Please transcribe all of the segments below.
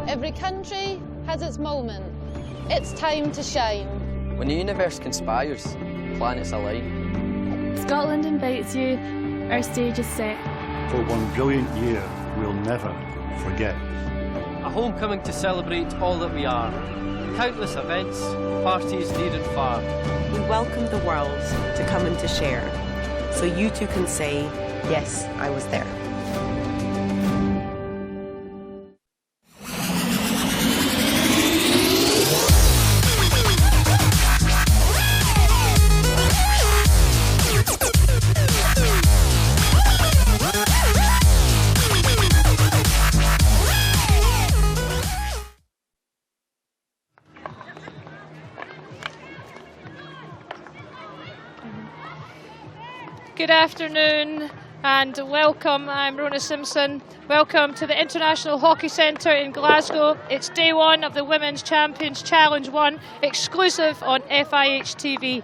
Every country has its moment. It's time to shine. When the universe conspires, planets align. Scotland invites you, our stage is set. For one brilliant year we'll never forget. A homecoming to celebrate all that we are. Countless events, parties near and far. We welcome the world to come and to share, so you too can say, yes, I was there. Good afternoon and welcome. I'm Rona Simpson. Welcome to the International Hockey Centre in Glasgow. It's day one of the Women's Champions Challenge 1, exclusive on FIH TV.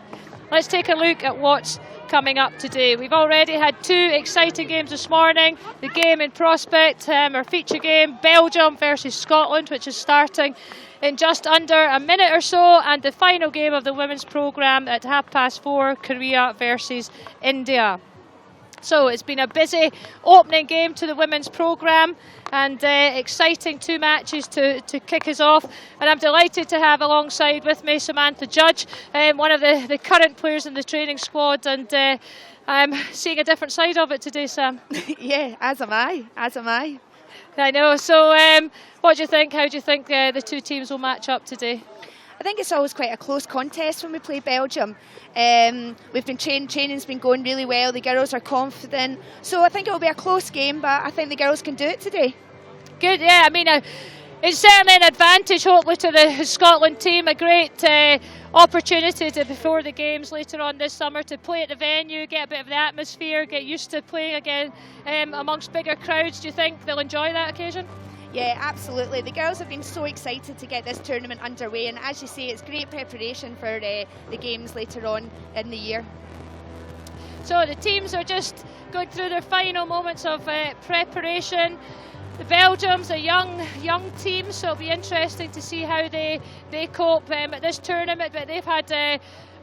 Let's take a look at what's coming up today. We've already had two exciting games this morning. The game in prospect, our feature game, Belgium versus Scotland, which is starting in just under a minute or so, and the final game of the women's programme at 4:30, Korea versus India. So it's been a busy opening game to the women's programme, and exciting two matches to kick us off. And I'm delighted to have alongside with me Samantha Judge, one of the current players in the training squad, and I'm seeing a different side of it today, Sam. Yeah, as am I. I know. So what do you think? How do you think the two teams will match up today? I think it's always quite a close contest when we play Belgium. We've been training's been going really well. The girls are confident, so I think it will be a close game. But I think the girls can do it today. Good, yeah. I mean, it's certainly an advantage, hopefully, to the Scotland team. A great opportunity before the games later on this summer to play at the venue, get a bit of the atmosphere, get used to playing again amongst bigger crowds. Do you think they'll enjoy that occasion? Yeah, absolutely. The girls have been so excited to get this tournament underway, and as you say, it's great preparation for the games later on in the year. So the teams are just going through their final moments of preparation. The Belgium's a young team, so it'll be interesting to see how they cope at this tournament. But they've had a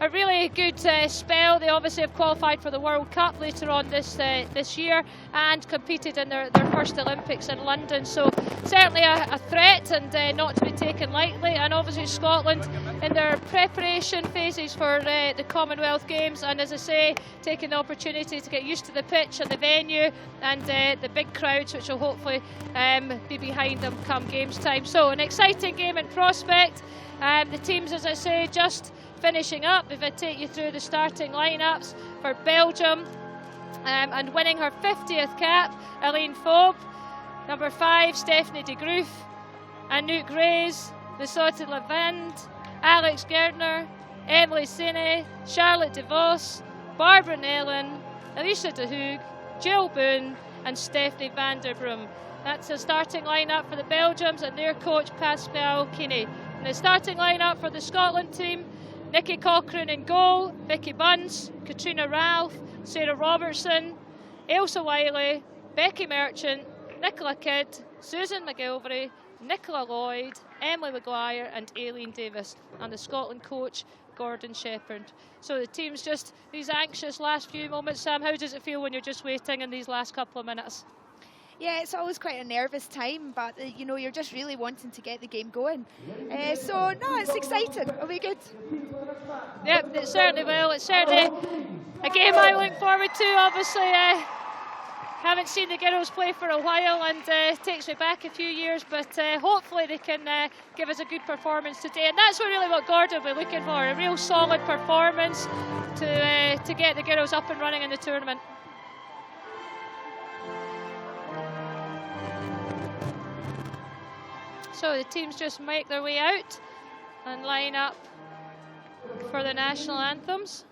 really good spell. They obviously have qualified for the World Cup later on this year and competed in their first Olympics in London. So certainly a threat and not to be taken lightly. And obviously Scotland in their preparation phases for the Commonwealth Games, and as I say, taking the opportunity to get used to the pitch and the venue and the big crowds, which will hopefully be behind them come games time. So an exciting game in prospect. The teams, as I say, just finishing up. If I take you through the starting lineups for Belgium, and winning her 50th cap, Aline Fob. Number 5, Stephanie de Groot, Anouk Grays, Lisotte Levend, Alex Gerdner, Emily Sene, Charlotte de Vos, Barbara Nellen, Alicia de Hoog, Jill Boone and Stephanie van der Brum. That's the starting lineup for the Belgians and their coach Pascal Kinney. And the starting lineup for the Scotland team: Nikki Cochrane in goal, Vicky Bunce, Katrina Ralph, Sarah Robertson, Ailsa Wiley, Becky Merchant, Nicola Kidd, Susan McGilvery, Nicola Lloyd, Emily Maguire and Aileen Davis, and the Scotland coach Gordon Shepherd. So the team's just these anxious last few moments. Sam, how does it feel when you're just waiting in these last couple of minutes? Yeah, it's always quite a nervous time, but you know, you're just really wanting to get the game going. So no, it's exciting. It'll be good. Yep, it certainly will. It's certainly a game I look forward to. Obviously, haven't seen the girls play for a while, and it takes me back a few years, but hopefully they can give us a good performance today. And that's really what Gordon will be looking for, a real solid performance to get the girls up and running in the tournament. So the teams just make their way out and line up for the national anthems.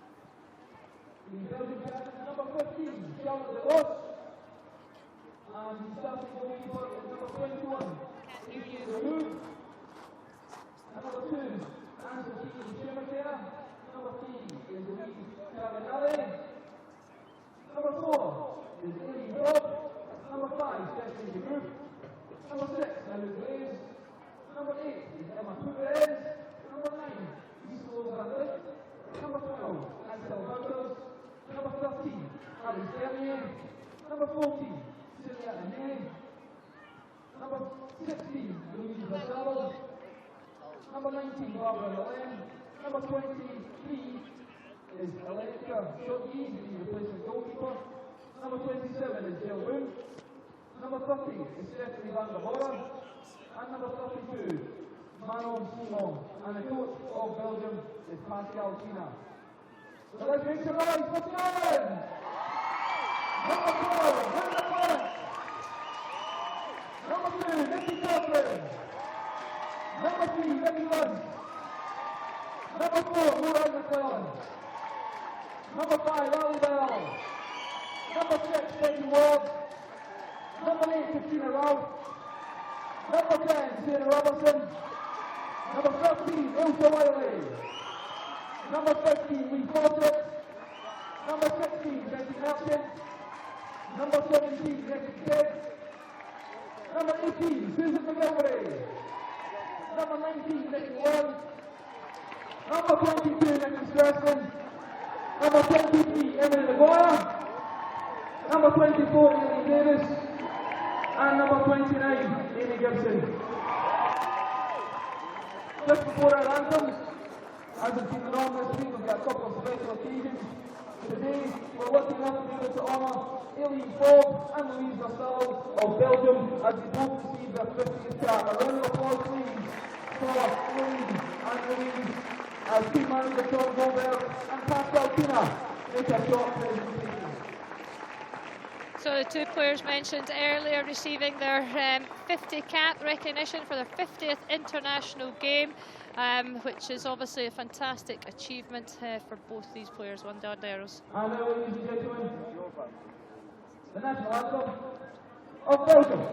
Number 19, Barbara Elaine. Number 23 is Electra Shorty, replacing goalkeeper. Number 27 is Jill Boone. Number 30 is Stephanie Van der Horen. And number 32, Manon Simon. And the coach of Belgium is Pascal Tina. So let's make some noise for Ireland! Number 4, Linda Collins. Number 2, Nikki Cochran. Number 3, Vicky Luns. Number 4, Laura McClellan. Number 5, Lally Bell. Number 6, Peggy Ward. Number 8, Katrina Ralph. Number 10, Sarah Robertson. Number 13, Ilsa Wiley. Number 15, Lee Fawcett. Number 16, Jesse Merchant. Number 17, Jesse Kidd. Number 18, Susan McGilvery. Number 19, Nicky Ward. Number 22, Nicky Streston. Number 23, Emily Maguire. Number 24, Amy Davis. And number 29, Amy Gibson. Just before our anthems, as has been the norm this week, we've got a couple of special occasions. Today, we're lucky enough to be able to honour Aileen Forbes and Louise Marcel of Belgium as they both receive their 50th cap. A round of applause, please, for Louise and Louise as team manager Sean Goldberg and Pascal Tina make a short presentation. So the two players mentioned earlier receiving their 50 cap recognition for their 50th international game, which is obviously a fantastic achievement for both these players, Wanderers. And now, ladies and gentlemen, the national anthem of Belgium.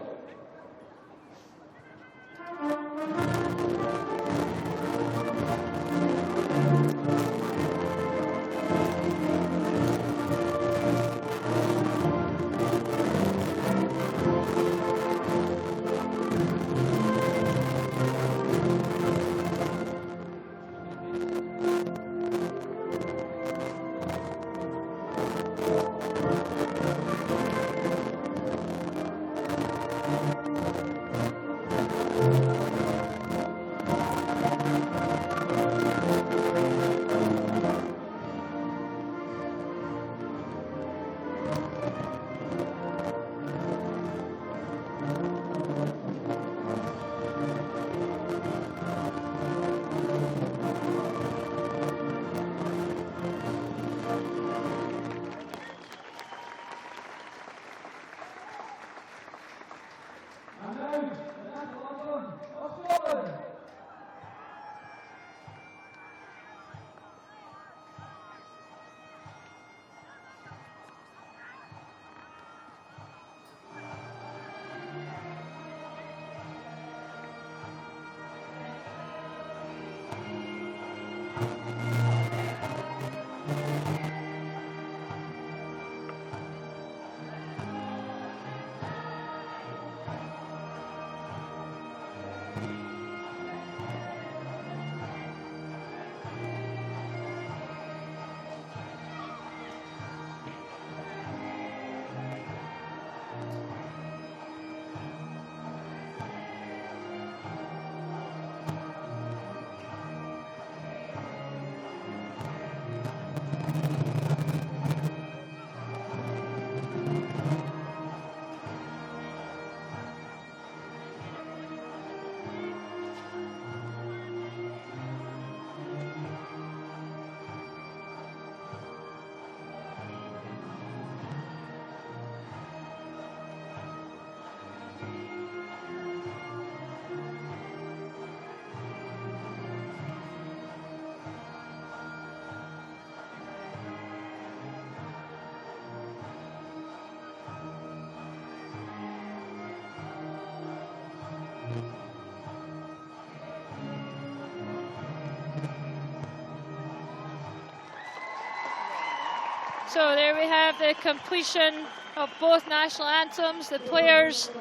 So there we have the completion of both national anthems, the players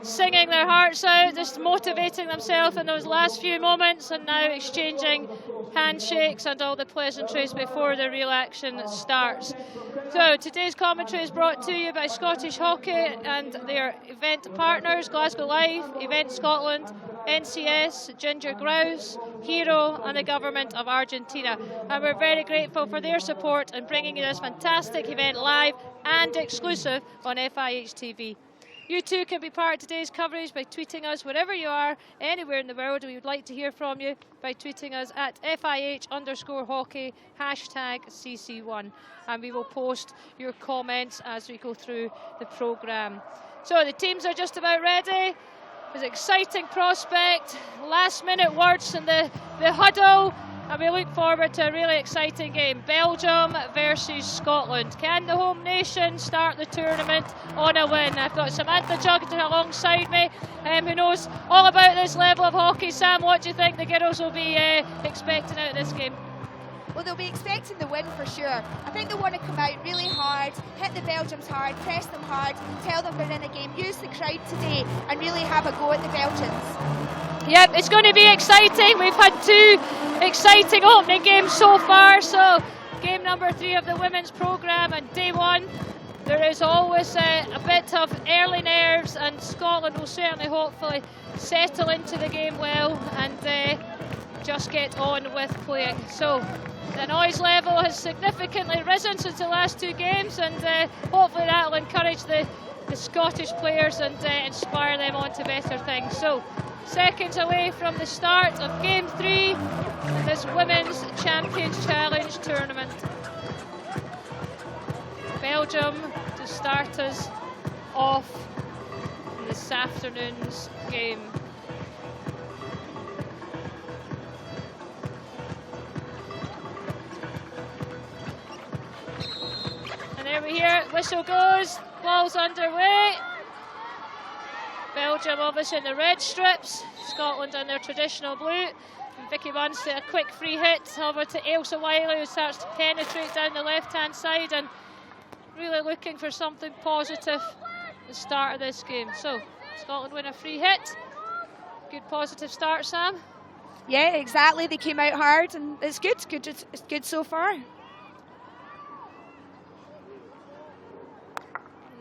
singing their hearts out, just motivating themselves in those last few moments, and now exchanging handshakes and all the pleasantries before the real action starts. So today's commentary is brought to you by Scottish Hockey and their event partners, Glasgow Live, Event Scotland NCS, Ginger Grouse, Hero and the Government of Argentina. And we're very grateful for their support in bringing you this fantastic event live and exclusive on FIH TV. You too can be part of today's coverage by tweeting us wherever you are, anywhere in the world. We would like to hear from you by tweeting us at FIH_hockey #CC1. And we will post your comments as we go through the programme. So the teams are just about ready. It's an exciting prospect. Last minute words in the huddle. And we look forward to a really exciting game. Belgium versus Scotland. Can the home nation start the tournament on a win? I've got Samantha Jugden alongside me, who knows all about this level of hockey. Sam, what do you think the girls will be expecting out of this game? Well, they'll be expecting the win for sure. I think they want to come out really hard, hit the Belgians hard, press them hard, tell them they're in a game, use the crowd today and really have a go at the Belgians. Yep, it's going to be exciting. We've had 2 exciting opening games so far. So game number 3 of the women's programme, and day 1 there is always a bit of early nerves, and Scotland will certainly hopefully settle into the game well and just get on with playing. So the noise level has significantly risen since the last 2 games, and hopefully that will encourage the Scottish players and inspire them on to better things. So seconds away from the start of game 3 of this Women's Champions Challenge tournament. Belgium to start us off this afternoon's game. And there we hear it, whistle goes, ball's underway. Belgium obviously in the red strips, Scotland in their traditional blue. And Vicky Bunce to a quick free hit over to Ailsa Wiley, who starts to penetrate down the left hand side and really looking for something positive at the start of this game. So Scotland win a free hit. Good positive start, Sam. Yeah, exactly. They came out hard and it's good. It's good so far.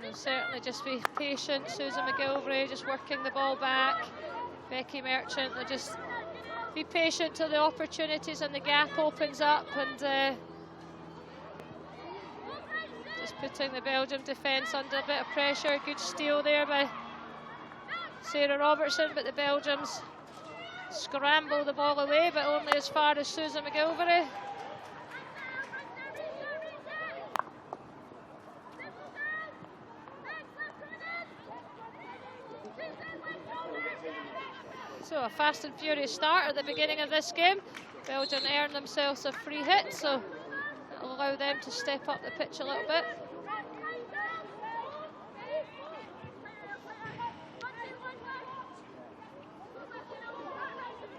They'll certainly just be patient. Susan McGilvray just working the ball back. Becky Merchant, they'll just be patient till the opportunities and the gap opens up, and just putting the Belgium defence under a bit of pressure. Good steal there by Sarah Robertson, but the Belgians scramble the ball away, but only as far as Susan McGilvray. So a fast and furious start at the beginning of this game. Belgium earn themselves a free hit, so that'll allow them to step up the pitch a little bit.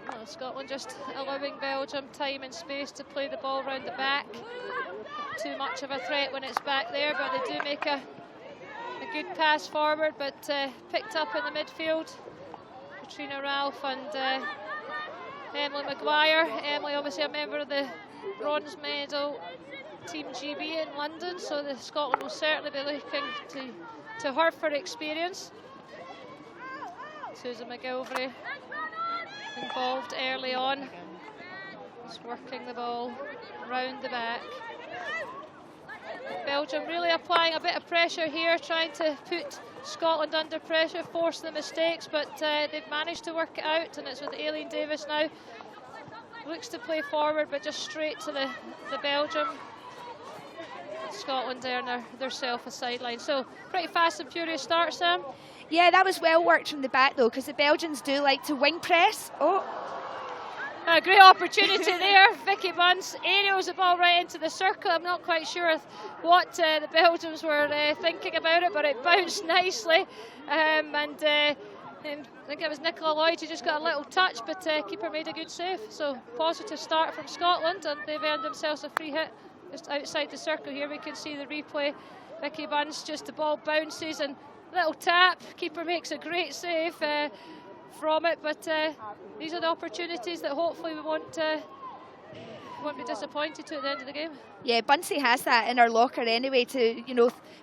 Well, Scotland just allowing Belgium time and space to play the ball round the back. Not too much of a threat when it's back there, but they do make a good pass forward, but picked up in the midfield. Katrina Ralph and Emily Maguire. Emily obviously a member of the bronze medal Team GB in London, so the Scotland will certainly be looking to her for experience. Susan McGilvray involved early on, just working the ball round the back. Belgium really applying a bit of pressure here, trying to put Scotland under pressure, force the mistakes, but they've managed to work it out, and it's with Aileen Davis now. Looks to play forward, but just straight to the Belgium. Scotland earn theirself a sideline. So pretty fast and furious start, Sam. Yeah, that was well worked from the back though, because the Belgians do like to wing press. Oh. A great opportunity there. Vicky Bunce aerials the ball right into the circle. I'm not quite sure what the Belgians were thinking about it, but it bounced nicely. I think it was Nicola Lloyd who just got a little touch, but keeper made a good save. So positive start from Scotland, and they've earned themselves a free hit just outside the circle. Here we can see the replay. Vicky Bunce, just the ball bounces and little tap. Keeper makes a great save from it, but these are the opportunities that hopefully we won't be disappointed to at the end of the game. Yeah, Buncey has that in her locker anyway to,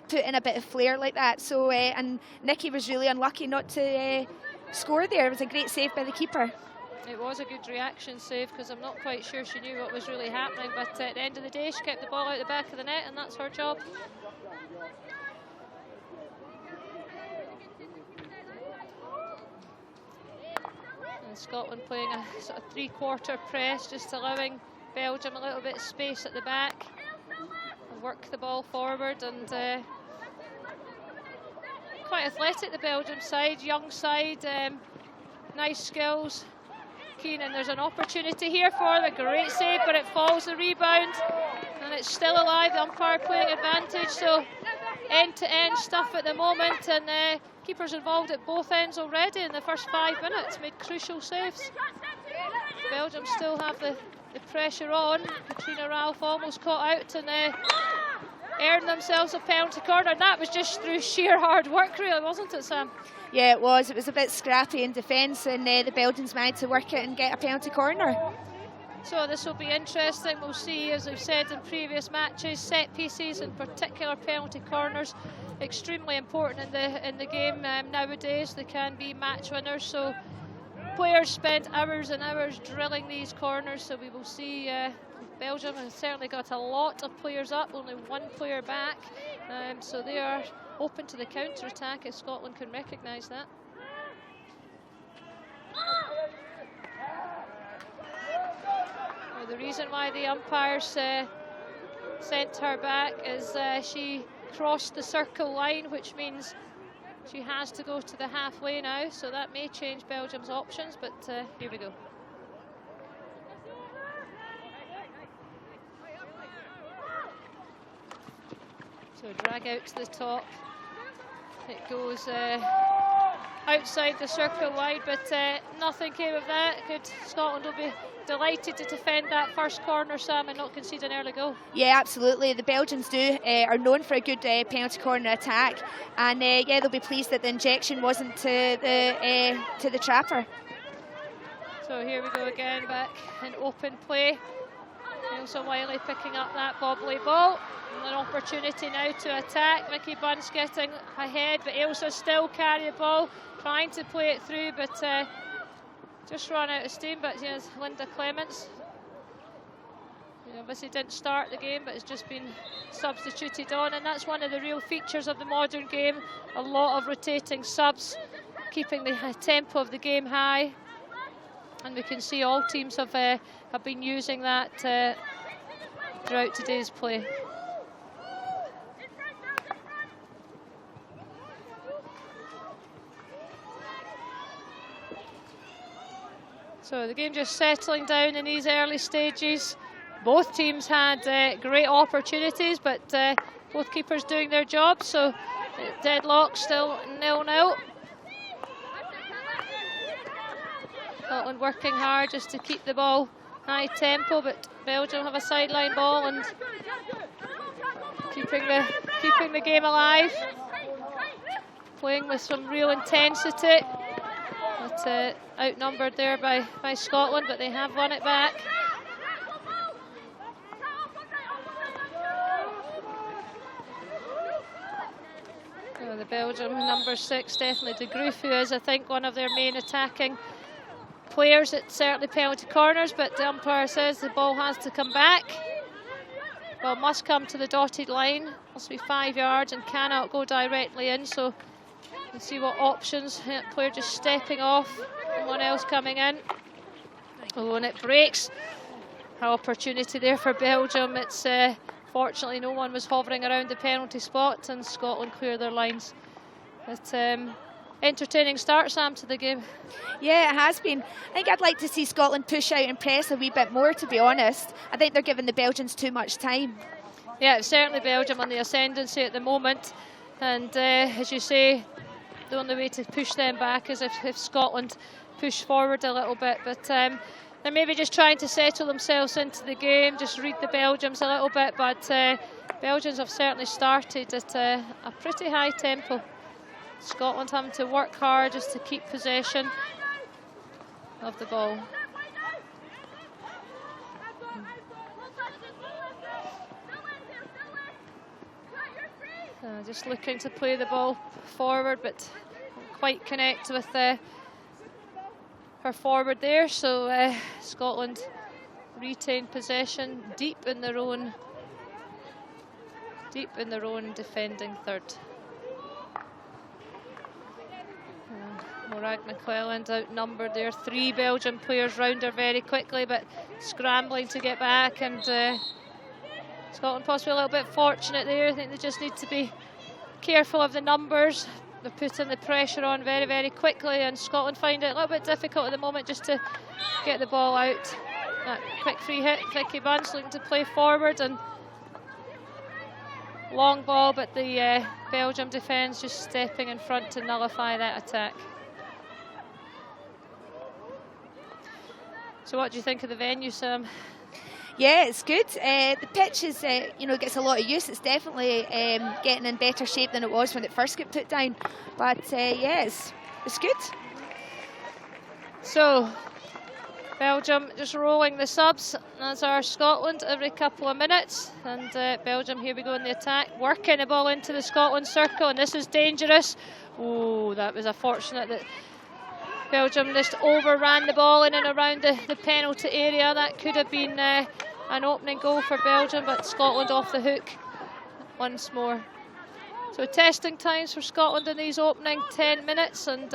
put in a bit of flair like that. So and Nikki was really unlucky not to score there. It was a great save by the keeper. It was a good reaction save, because I'm not quite sure she knew what was really happening, but at the end of the day she kept the ball out the back of the net, and that's her job. And Scotland playing a sort of three-quarter press, just allowing Belgium a little bit of space at the back, work the ball forward, and quite athletic, the Belgium side, young side, nice skills. Keenan, there's an opportunity here for the great save, but it falls the rebound, and it's still alive. The umpire playing advantage, so end-to-end stuff at the moment, and keepers involved at both ends already in the first 5 minutes, made crucial saves. Belgium still have the pressure on. Katrina Ralph almost caught out and earned themselves a penalty corner, and that was just through sheer hard work, really, wasn't it, Sam? Yeah, it was. It was a bit scrappy in defence, and the Belgians managed to work it and get a penalty corner. So this will be interesting. We'll see, as I've said in previous matches, set pieces, in particular penalty corners, extremely important in the game nowadays. They can be match winners, so players spend hours and hours drilling these corners, so we will see. Belgium has certainly got a lot of players up, only one player back, so they are open to the counter-attack if Scotland can recognise that. Well, the reason why the umpires sent her back is she crossed the circle line, which means she has to go to the halfway now, so that may change Belgium's options, but here we go. So drag out to the top. It goes outside the circle wide, but nothing came of that. Good. Scotland will be delighted to defend that first corner, Sam, and not concede an early goal. Yeah, absolutely. The Belgians are known for a good penalty corner attack, and yeah, they'll be pleased that the injection wasn't to the trapper. So here we go again, back in open play. Ailsa Wiley picking up that bobbly ball. An opportunity now to attack. Mickey Bunce getting ahead, but Ailsa still carry the ball, trying to play it through, but just run out of steam. But yes, Linda Clements, obviously didn't start the game, but has just been substituted on, and that's one of the real features of the modern game. A lot of rotating subs, keeping the tempo of the game high, and we can see all teams have been using that throughout today's play. So the game just settling down in these early stages. Both teams had great opportunities, but both keepers doing their job, so deadlock still 0-0. Scotland working hard just to keep the ball high tempo, but Belgium have a sideline ball and keeping the game alive, playing with some real intensity. But outnumbered there by Scotland, but they have won it back. Oh, the Belgium number 6, definitely De Groot, who is, I think, one of their main attacking players at certainly penalty corners, but the umpire says the ball has to come back. Ball must come to the dotted line, must be 5 yards and cannot go directly in, so we'll see what options. Player just stepping off, someone else coming in. Oh, and it breaks. An opportunity there for Belgium. It's fortunately no one was hovering around the penalty spot, and Scotland clear their lines. But entertaining start, Sam, to the game. Yeah, it has been. I think I'd like to see Scotland push out and press a wee bit more, to be honest. I think they're giving the Belgians too much time. Yeah, it's certainly Belgium on the ascendancy at the moment, and as you say, the only way to push them back is if Scotland push forward a little bit, but they're maybe just trying to settle themselves into the game, just read the Belgians a little bit, but Belgians have certainly started at a pretty high tempo. Scotland having to work hard just to keep possession of the ball. Just looking to play the ball forward, but don't quite connect with her forward there, so Scotland retain possession deep in their own defending third. Morag McClelland outnumbered there. 3 Belgian players round her very quickly, but scrambling to get back, and Scotland possibly a little bit fortunate there. I think they just need to be careful of the numbers. They're putting the pressure on very, very quickly, and Scotland find it a little bit difficult at the moment just to get the ball out. That quick free hit, Vicky Bunce looking to play forward, and long ball, but the Belgium defence just stepping in front to nullify that attack. So what do you think of the venue, Sam? Yeah, it's good. The pitch is, gets a lot of use. It's definitely getting in better shape than it was when it first got put down. But yeah, it's good. So Belgium just rolling the subs, as are Scotland, every couple of minutes. And Belgium, here we go in the attack, working the ball into the Scotland circle, and this is dangerous. Oh, that was unfortunate that Belgium just overran the ball in and around the penalty area. That could have been an opening goal for Belgium, but Scotland off the hook once more. So testing times for Scotland in these opening 10 minutes, and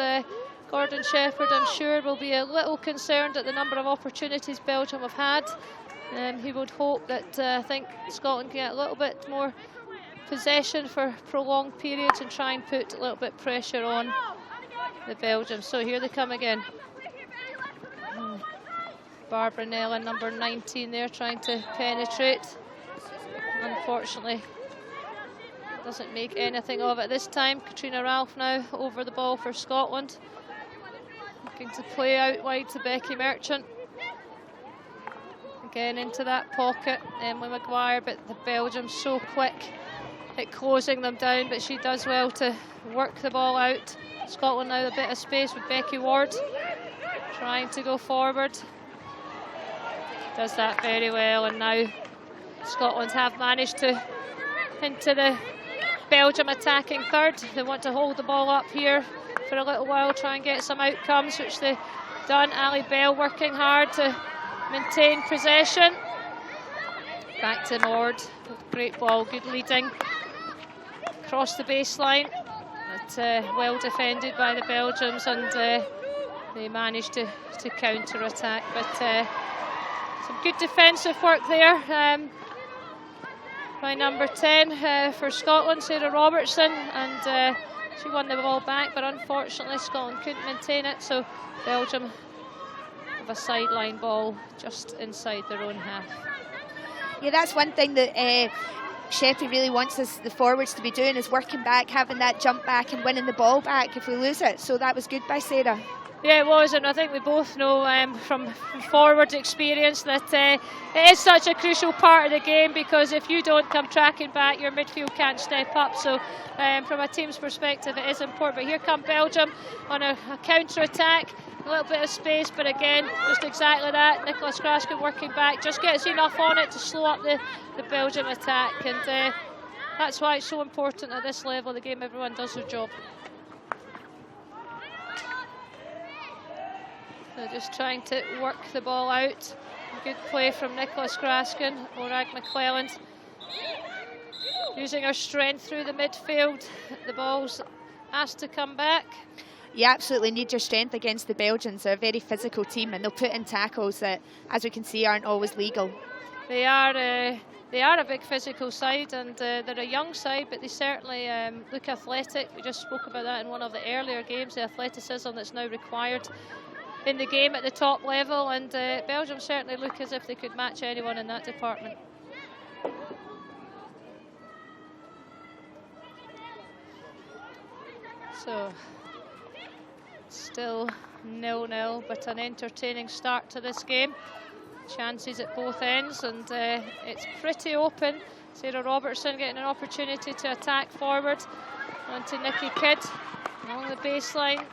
Gordon Shepherd, I'm sure, will be a little concerned at the number of opportunities Belgium have had. He would hope that I think Scotland can get a little bit more possession for prolonged periods and try and put a little bit pressure on the Belgians. So here they come again. Barbara Nellen, number 19 there, trying to penetrate. Unfortunately, doesn't make anything of it this time. Katrina Ralph now over the ball for Scotland. Looking to play out wide to Becky Merchant. Again into that pocket, Emily Maguire, but the Belgium so quick at closing them down, but she does well to work the ball out. Scotland now a bit of space with Becky Ward trying to go forward. Does that very well, and now Scotland have managed to into the Belgium attacking third. They want to hold the ball up here for a little while, try and get some outcomes, which they've done. Ali Bell working hard to maintain possession. Back to Mord. Great ball, good leading. Across the baseline. But well defended by the Belgians, and they managed to counter attack. But some good defensive work there by number 10 for Scotland, Sarah Robertson, and she won the ball back, but unfortunately Scotland couldn't maintain it, so Belgium have a sideline ball just inside their own half. Yeah, that's one thing that Sheppy really wants us, the forwards, to be doing, is working back, having that jump back and winning the ball back if we lose it. So that was good by Sarah. Yeah, it was, and I think we both know from forward experience that it is such a crucial part of the game, because if you don't come tracking back, your midfield can't step up. So from a team's perspective, it is important. But here come Belgium on a counter-attack, a little bit of space, but again, just exactly that. Nicola Skraskin working back, just gets enough on it to slow up the Belgium attack, and that's why it's so important at this level of the game, everyone does their job. So just trying to work the ball out. Good play from Nicola Skraskin. Morag McClelland using her strength through the midfield. The ball's asked to come back. You absolutely need your strength against the Belgians. They're a very physical team, and they'll put in tackles that, as we can see, aren't always legal. They are a big physical side, and they're a young side, but they certainly look athletic. We just spoke about that in one of the earlier games, the athleticism that's now required in the game at the top level, and Belgium certainly look as if they could match anyone in that department. So still 0-0, but an entertaining start to this game. Chances at both ends, and it's pretty open. Sarah Robertson getting an opportunity to attack forward onto Nikki Kidd along the baseline.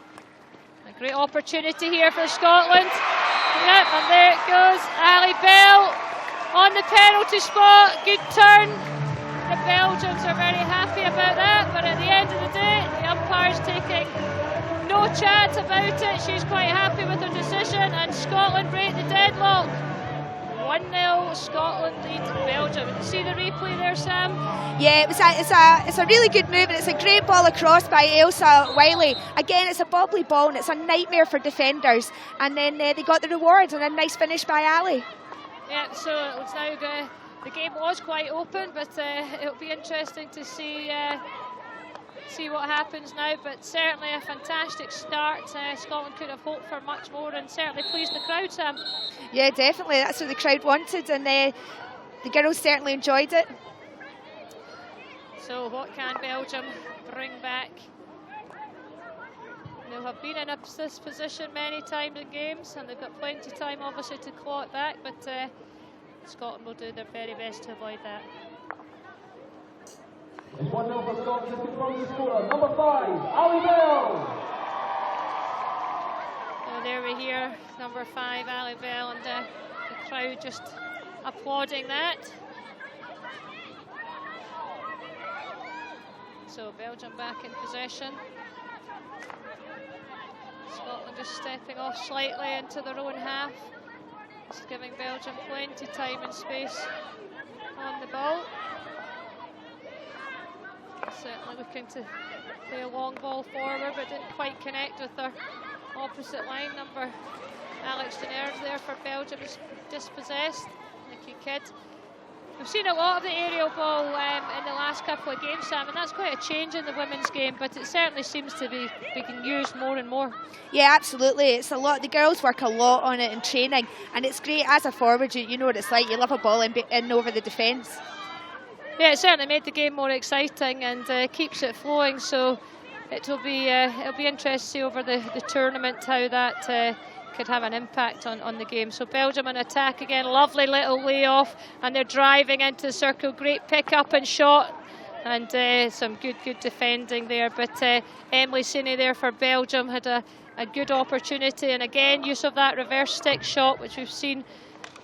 A great opportunity here for Scotland. Yep, and there it goes. Ali Bell on the penalty spot. Good turn. the Belgians are very happy about that, but at the end of the day, the umpire's taking no chat about it. She's quite happy with her decision, and Scotland break the deadlock. 1-0, Scotland lead Belgium. See the replay there, Sam? Yeah, it's a really good move, and it's a great ball across by Ailsa Wiley. Again, it's a bobbly ball, and it's a nightmare for defenders. And then they got the reward, and a nice finish by Ali. Yeah, so it's now the game was quite open, but it'll be interesting to see what happens now. But certainly a fantastic start. Scotland could have hoped for much more, and certainly pleased the crowd, Sam. Yeah, definitely. That's what the crowd wanted, and the girls certainly enjoyed it. So what can Belgium bring back? They'll have been in this position many times in games, and they've got plenty of time obviously to claw it back, but Scotland will do their very best to avoid that. It's 1-0 for Scotland, just from the scorer, number 5, Ali Bell. So there we hear number 5, Ali Bell, and the crowd just applauding that. So Belgium back in possession. Scotland just stepping off slightly into their own half. Just giving Belgium plenty of time and space on the ball. Certainly looking to play a long ball forward, but didn't quite connect with their opposite line. Number Alex Deners there for Belgium is dispossessed. Nikki Kidd. We've seen a lot of the aerial ball in the last couple of games, Sam, and that's quite a change in the women's game, but it certainly seems to be being used more and more. Yeah, absolutely. It's a lot. The girls work a lot on it in training, and it's great as a forward. You know what it's like. You love a ball in over the defence. Yeah, it certainly made the game more exciting and keeps it flowing. So it'll be interesting to see over the tournament how that could have an impact on the game. So Belgium on attack again, lovely little layoff, and they're driving into the circle. Great pick up and shot, and some good defending there. But Emily Siney there for Belgium had a good opportunity, and again use of that reverse stick shot, which we've seen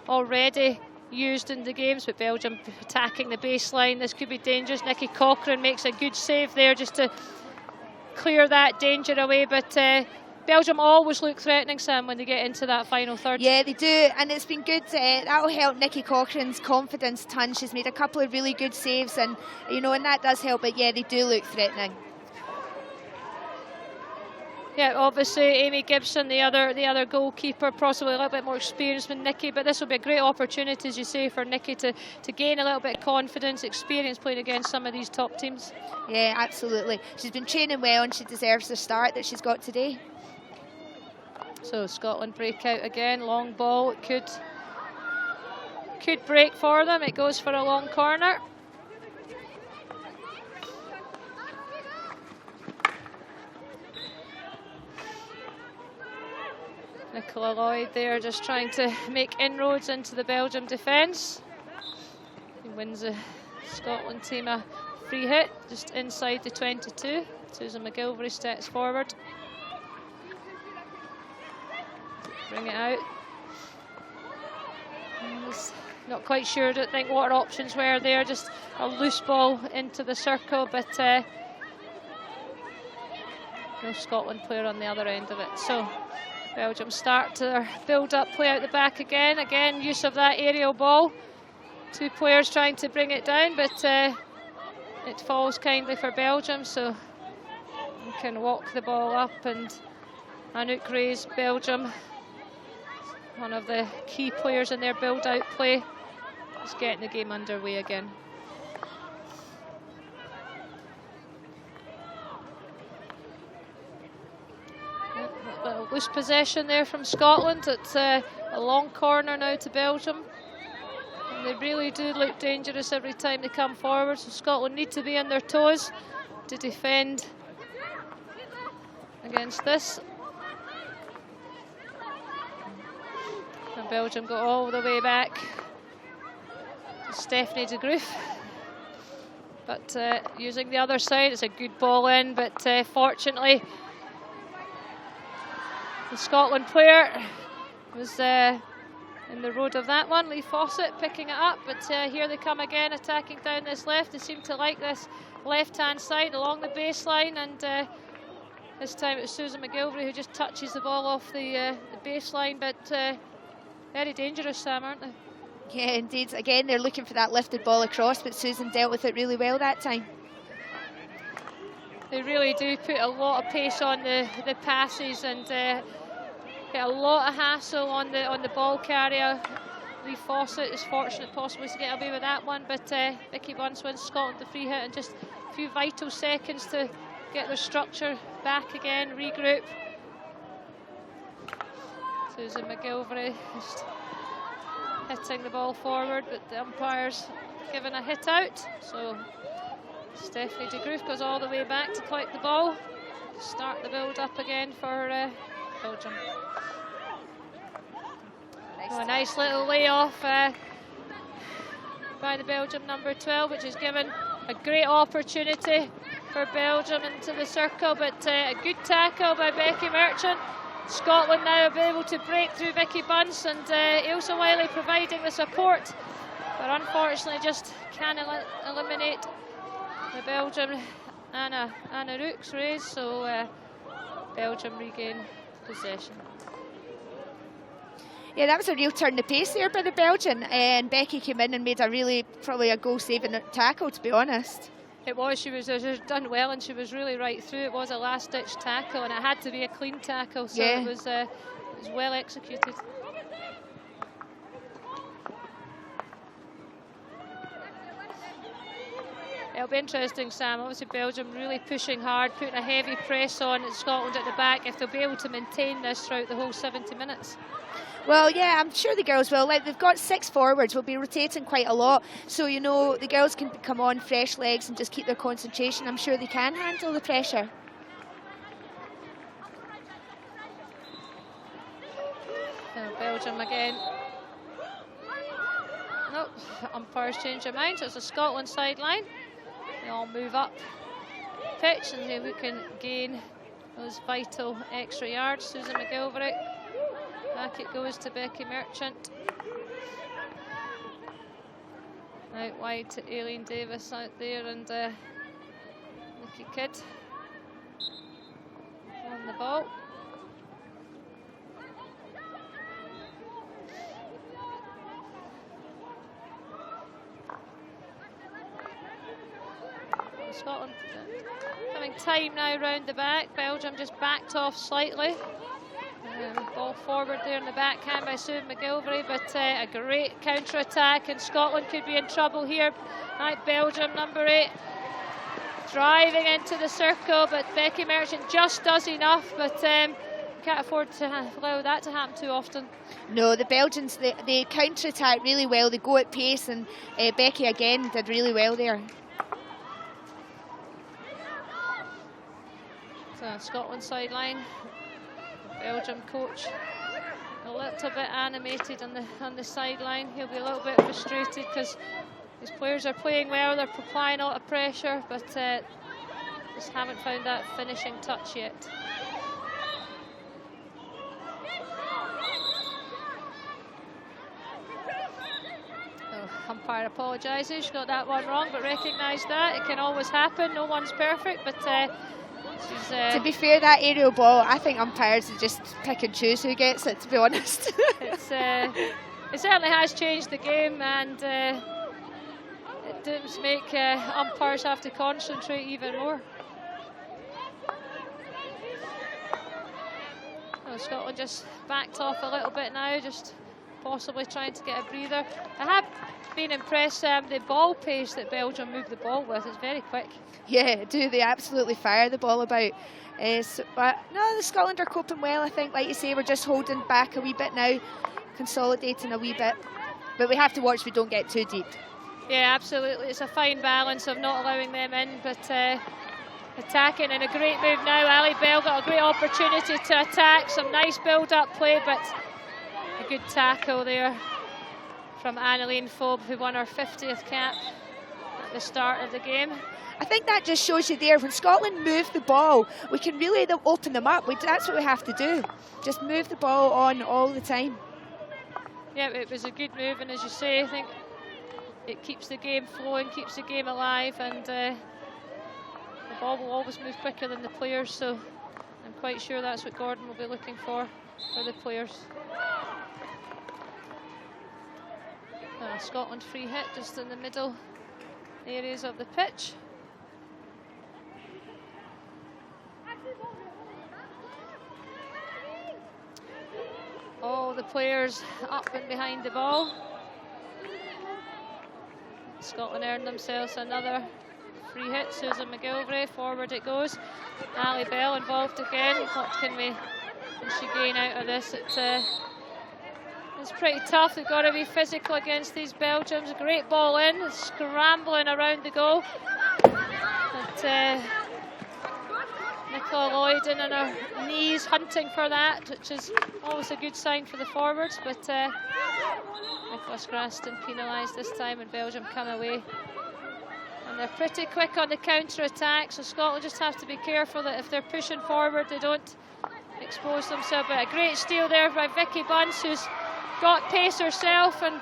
already used in the games. But Belgium attacking the baseline. This could be dangerous. Nikki Cochrane makes a good save there just to clear that danger away, but Belgium always look threatening, Sam, when they get into that final third. Yeah, they do, and it's been good. That'll help Nikki Cochrane's confidence a ton. She's made a couple of really good saves, and and that does help. But yeah, they do look threatening. Yeah, obviously Amy Gibson, the other goalkeeper, possibly a little bit more experienced than Nikki, but this will be a great opportunity, as you say, for Nikki to gain a little bit of confidence, experience playing against some of these top teams. Yeah, absolutely. She's been training well, and she deserves the start that she's got today. So Scotland break out again, long ball. It could break for them. It goes for a long corner. Nicola Lloyd there just trying to make inroads into the Belgium defence. He wins the Scotland team a free hit just inside the 22. Susan McGilvery steps forward. Bring it out. Not quite sure, don't think what our options were there. Just a loose ball into the circle, but no Scotland player on the other end of it. So Belgium start to their build-up, play out the back again. Again, use of that aerial ball. Two players trying to bring it down, but it falls kindly for Belgium, so you can walk the ball up. And Anouk Gray's Belgium, one of the key players in their build-out play, is getting the game underway again. Little loose possession there from Scotland. It's a long corner now to Belgium. And they really do look dangerous every time they come forward, so Scotland need to be on their toes to defend against this. And Belgium go all the way back to Stephanie de Groot. But using the other side, it's a good ball in, but fortunately the Scotland player was in the road of that one. Lee Fawcett picking it up, but here they come again, attacking down this left. They seem to like this left-hand side along the baseline, and this time it's Susan McGilvery who just touches the ball off the baseline, but very dangerous, Sam, aren't they? Yeah, indeed. Again, they're looking for that lifted ball across, but Susan dealt with it really well that time. They really do put a lot of pace on the passes and get a lot of hassle on the ball carrier. Lee Fawcett is fortunate possibly to get away with that one, but Vicky Bunce wins Scotland the free hit, and just a few vital seconds to get their structure back again, regroup. Susan McGilvery just hitting the ball forward, but the umpire's given a hit out, so Stephanie de Groot goes all the way back to collect the ball, start the build up again for Belgium. A nice little layoff by the Belgium number 12, which has given a great opportunity for Belgium into the circle, but a good tackle by Becky Merchant. Scotland now will be able to break through Vicky Bunce, and Ailsa Wiley providing the support, but unfortunately just can't eliminate the Belgium Anna Rook's raise, so Belgium regain possession. Yeah, that was a real turn of pace there by the Belgian, and Becky came in and made probably a goal-saving tackle, to be honest. It was, she was done well, and she was really right through. It was a last-ditch tackle, and it had to be a clean tackle, so yeah. It was well executed. It'll be interesting, Sam. Obviously, Belgium really pushing hard, putting a heavy press on Scotland at the back, if they'll be able to maintain this throughout the whole 70 minutes. Well, yeah, I'm sure the girls will. Like, they've got 6 forwards, we'll be rotating quite a lot. So, you know, the girls can come on fresh legs and just keep their concentration. I'm sure they can handle the pressure. Belgium again. Nope, umpires change their mind, so it's a Scotland sideline. They all move up pitch, and who can gain those vital extra yards. Susan McGilvery. Back it goes to Becky Merchant. Out wide to Aileen Davis out there, and Nikki Kidd on the ball. Scotland having time now round the back. Belgium just backed off slightly. Ball forward there in the backhand by Sue McGilvery, but a great counter-attack, and Scotland could be in trouble here. Right, Belgium number 8 driving into the circle, but Becky Merchant just does enough, but can't afford to allow that to happen too often. No, the Belgians, they counter-attack really well. They go at pace, and Becky again did really well there. So Scotland sideline. Belgium coach a little bit animated on the sideline. He'll be a little bit frustrated because his players are playing well, they're applying a lot of pressure, but just haven't found that finishing touch yet. Oh, umpire apologises, got that one wrong, but recognised that. It can always happen, no one's perfect, but to be fair, that aerial ball, I think umpires just pick and choose who gets it, to be honest. It certainly has changed the game, and it does make umpires have to concentrate even more. Oh, Scotland just backed off a little bit now, just possibly trying to get a breather. I have been impressed, the ball pace that Belgium move the ball with is very quick. Yeah, they absolutely fire the ball about. But no, the Scotland are coping well, I think. Like you say, we're just holding back a wee bit now, consolidating a wee bit. But we have to watch we don't get too deep. Yeah, absolutely. It's a fine balance of not allowing them in, but attacking, and a great move now. Ali Bell got a great opportunity to attack. Some nice build-up play, but a good tackle there from Annalene Fobe, who won her 50th cap at the start of the game. I think that just shows you there, when Scotland move the ball, we can really open them up. That's what we have to do. Just move the ball on all the time. Yeah, it was a good move, and as you say, I think it keeps the game flowing, keeps the game alive, and the ball will always move quicker than the players, so I'm quite sure that's what Gordon will be looking for the players. Scotland free hit just in the middle areas of the pitch. All the players up and behind the ball. Scotland earned themselves another free hit. Susan McGilvray, forward it goes. Ali Bell involved again. What can she gain out of this? It's pretty tough. They've got to be physical against these Belgians. Great ball in, scrambling around the goal. But Nicola Lloyd in on her knees, hunting for that, which is always a good sign for the forwards. But Nicholas Graston penalised this time, and Belgium come away. And they're pretty quick on the counter-attack, so Scotland just have to be careful that if they're pushing forward, they don't expose themselves. But a great steal there by Vicky Bunce, who's got pace herself and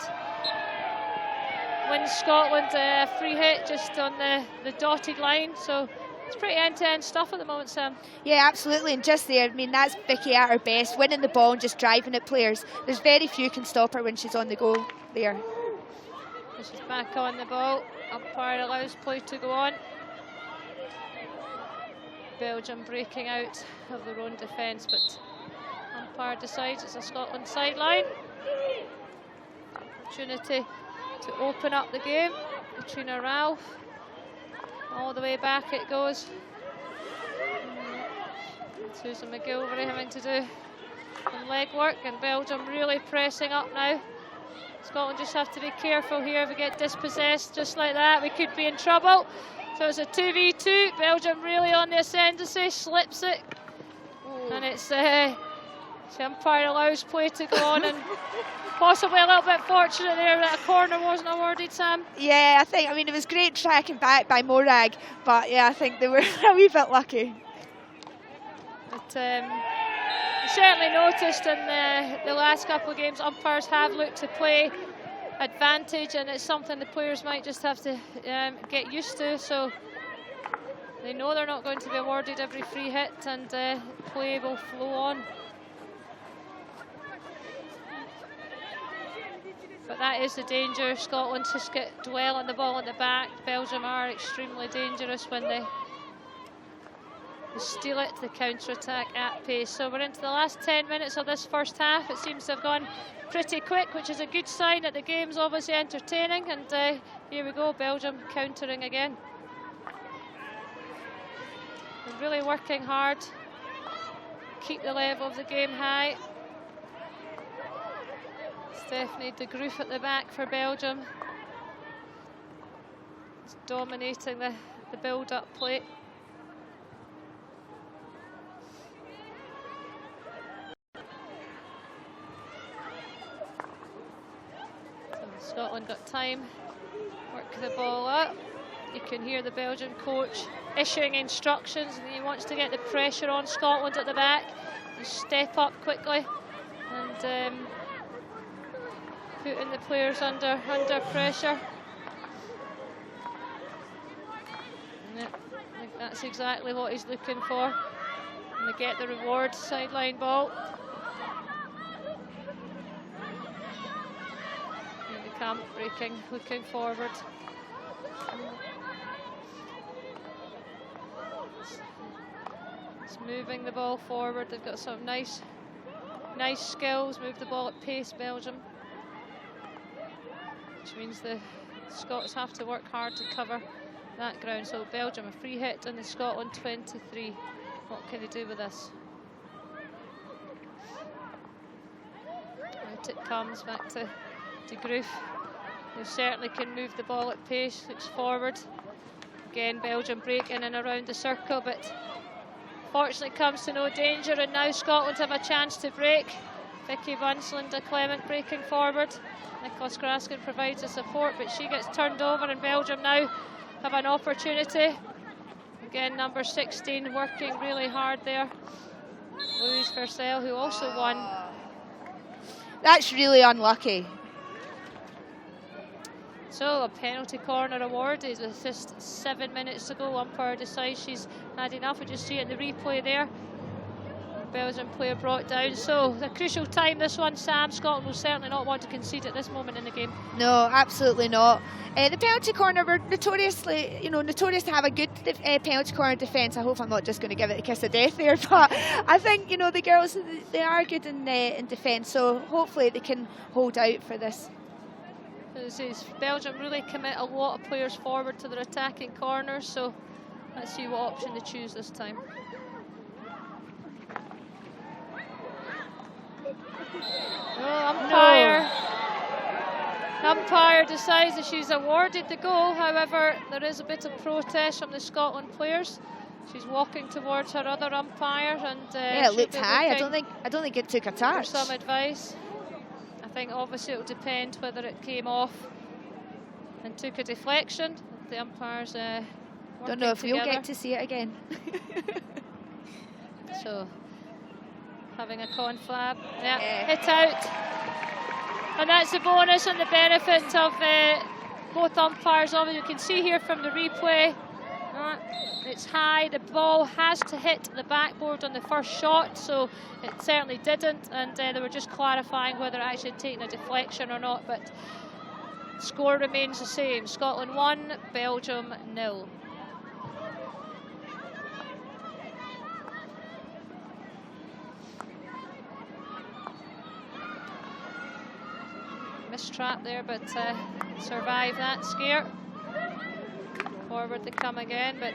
wins Scotland a free hit just on the dotted line. So it's pretty end-to-end stuff at the moment, Sam. Yeah, absolutely, and just there, I mean, that's Vicky at her best, winning the ball and just driving at players. There's very few can stop her when she's on the go there. She's back on the ball. Umpire allows play to go on. Belgium breaking out of their own defence, but umpire decides it's a Scotland sideline. Opportunity to open up the game. Katrina Ralph, all the way back it goes. Susan McGilvray having to do some leg work, and Belgium really pressing up now. Scotland just have to be careful here. If we get dispossessed just like that, we could be in trouble. So it's a 2v2. Belgium really on the ascendancy, slips it. And it's the umpire allows play to go on, and possibly a little bit fortunate there that a corner wasn't awarded, Sam. Yeah, I mean, it was great tracking back by Morag, but yeah, I think they were a wee bit lucky. But certainly noticed in the last couple of games, umpires have looked to play advantage, and it's something the players might just have to get used to. So they know they're not going to be awarded every free hit, and play will flow on. But that is the danger. Scotland just dwell on the ball at the back. Belgium are extremely dangerous when they steal it, the counter-attack at pace. So we're into the last 10 minutes of this first half. It seems to have gone pretty quick, which is a good sign that the game's obviously entertaining. And here we go, Belgium countering again. They're really working hard, keep the level of the game high. Stephanie de Groot at the back for Belgium. It's dominating the build-up play. Scotland got time, work the ball up. You can hear the Belgian coach issuing instructions, and he wants to get the pressure on Scotland at the back. You step up quickly and putting the players under pressure. Yeah, I think that's exactly what he's looking for. And they get the reward, sideline ball. Camp breaking, looking forward. It's moving the ball forward. They've got some nice skills. Move the ball at pace, Belgium. Which means the Scots have to work hard to cover that ground. So Belgium a free hit in the Scotland 23. What can they do with this? Out it comes back to de Groot, who certainly can move the ball at pace, looks forward. Again, Belgium break in and around the circle, but fortunately comes to no danger, and now Scotland have a chance to break. Vicky Bunce, Linda Clement breaking forward. Nicholas Graskin provides the support, but she gets turned over, and Belgium now have an opportunity. Again, number 16 working really hard there. Louise Vercel, who also won. That's really unlucky. So a penalty corner awarded with just 7 minutes to go. Umpire decides she's had enough. We just see it in the replay there. Belgian player brought down. So a crucial time this one, Sam. Scotland will certainly not want to concede at this moment in the game. No, absolutely not. The penalty corner were notorious to have a good penalty corner defence. I hope I'm not just going to give it a kiss of death there, but I think the girls, they are good in defence. So hopefully they can hold out for this. This is Belgium really commit a lot of players forward to their attacking corners. So let's see what option they choose this time. Umpire decides that she's awarded the goal. However, there is a bit of protest from the Scotland players. She's walking towards her other umpire, and yeah, it looked high. I don't think it took a touch. For some advice. I think obviously it will depend whether it came off and took a deflection. The umpires don't know if together. we'll get to see it again. So having a conflab, hit out, and that's the bonus and the benefit of both umpires. Obviously, you can see here from the replay, it's high. The ball has to hit the backboard on the first shot, so it certainly didn't, and they were just clarifying whether it actually had taken a deflection or not. But score remains the same: Scotland 1, Belgium 0. Mistrap there, but survive that scare. Forward they come again, but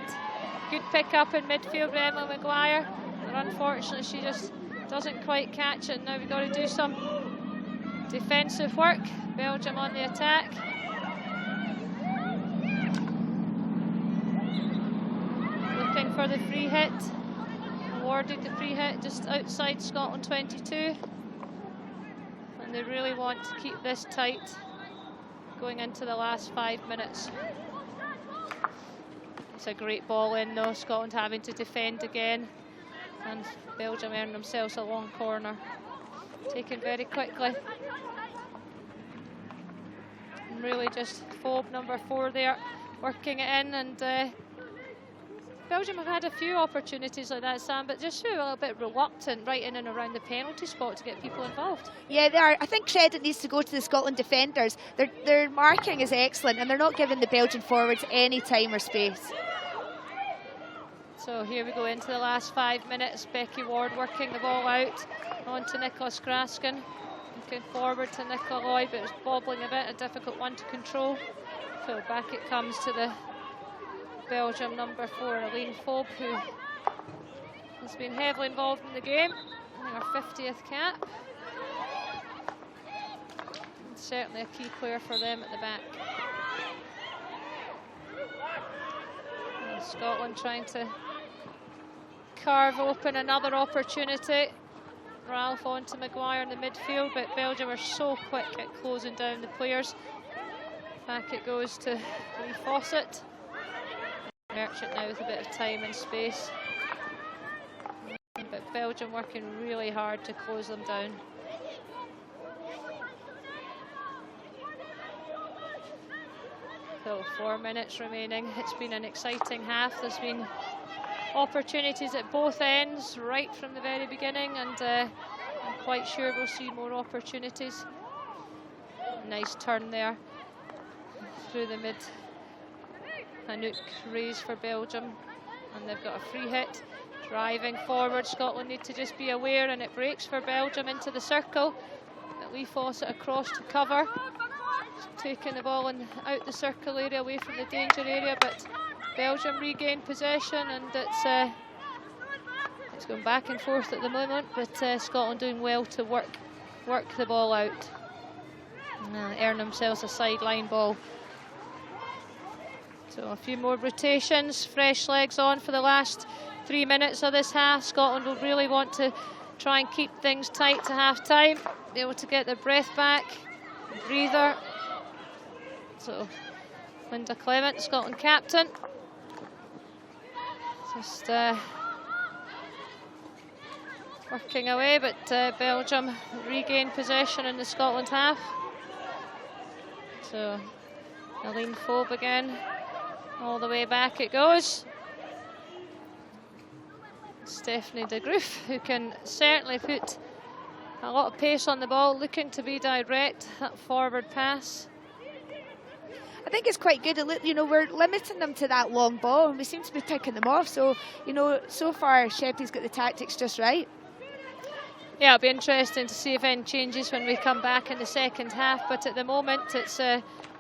good pick up in midfield by Emma Maguire. But unfortunately, she just doesn't quite catch it. Now we've got to do some defensive work. Belgium on the attack. Looking for the free hit. Awarded the free hit just outside Scotland 22. And they really want to keep this tight going into the last 5 minutes. It's a great ball in though, Scotland having to defend again, and Belgium earn themselves a long corner. Taken very quickly. And really just Phobe, number 4 there, working it in, and Belgium have had a few opportunities like that, Sam, but just a little bit reluctant right in and around the penalty spot to get people involved. Yeah, they are. I think credit needs to go to the Scotland defenders. Their marking is excellent, and they're not giving the Belgian forwards any time or space. So here we go into the last 5 minutes. Becky Ward working the ball out on to Nicholas Graskin. Looking forward to Nicola Lloyd, but it's bobbling a bit, a difficult one to control. So back it comes to the Belgium number 4, Aline Phobe, who has been heavily involved in the game. I think her 50th cap. And certainly a key player for them at the back. And Scotland trying to carve open another opportunity. Ralph on to Maguire in the midfield, but Belgium are so quick at closing down the players. Back it goes to Lee Fawcett. Merchant now with a bit of time and space, but Belgium working really hard to close them down. So 4 minutes remaining. It's been an exciting half. There's been opportunities at both ends right from the very beginning, and I'm quite sure we'll see more opportunities. Nice turn there through the mid. Anouk raised for Belgium, and they've got a free hit. Driving forward, Scotland need to just be aware, and it breaks for Belgium into the circle. But Lee Fawcett across to cover. Taking the ball and out the circle area, away from the danger area, but Belgium regain possession, and it's going back and forth at the moment, but Scotland doing well to work the ball out. Earn themselves a sideline ball. So a few more rotations, fresh legs on for the last 3 minutes of this half. Scotland will really want to try and keep things tight to half time, be able to get their breath back, breather. So Linda Clement, Scotland captain, just working away, but Belgium regained possession in the Scotland half. So Eileen Fobe again, all the way back it goes. Stephanie de Groot, who can certainly put a lot of pace on the ball, looking to be direct, that forward pass. I think it's quite good. You know, we're limiting them to that long ball, and we seem to be picking them off. So, you know, so far Sheppy's got the tactics just right. Yeah, it'll be interesting to see if any changes when we come back in the second half. But at the moment, it's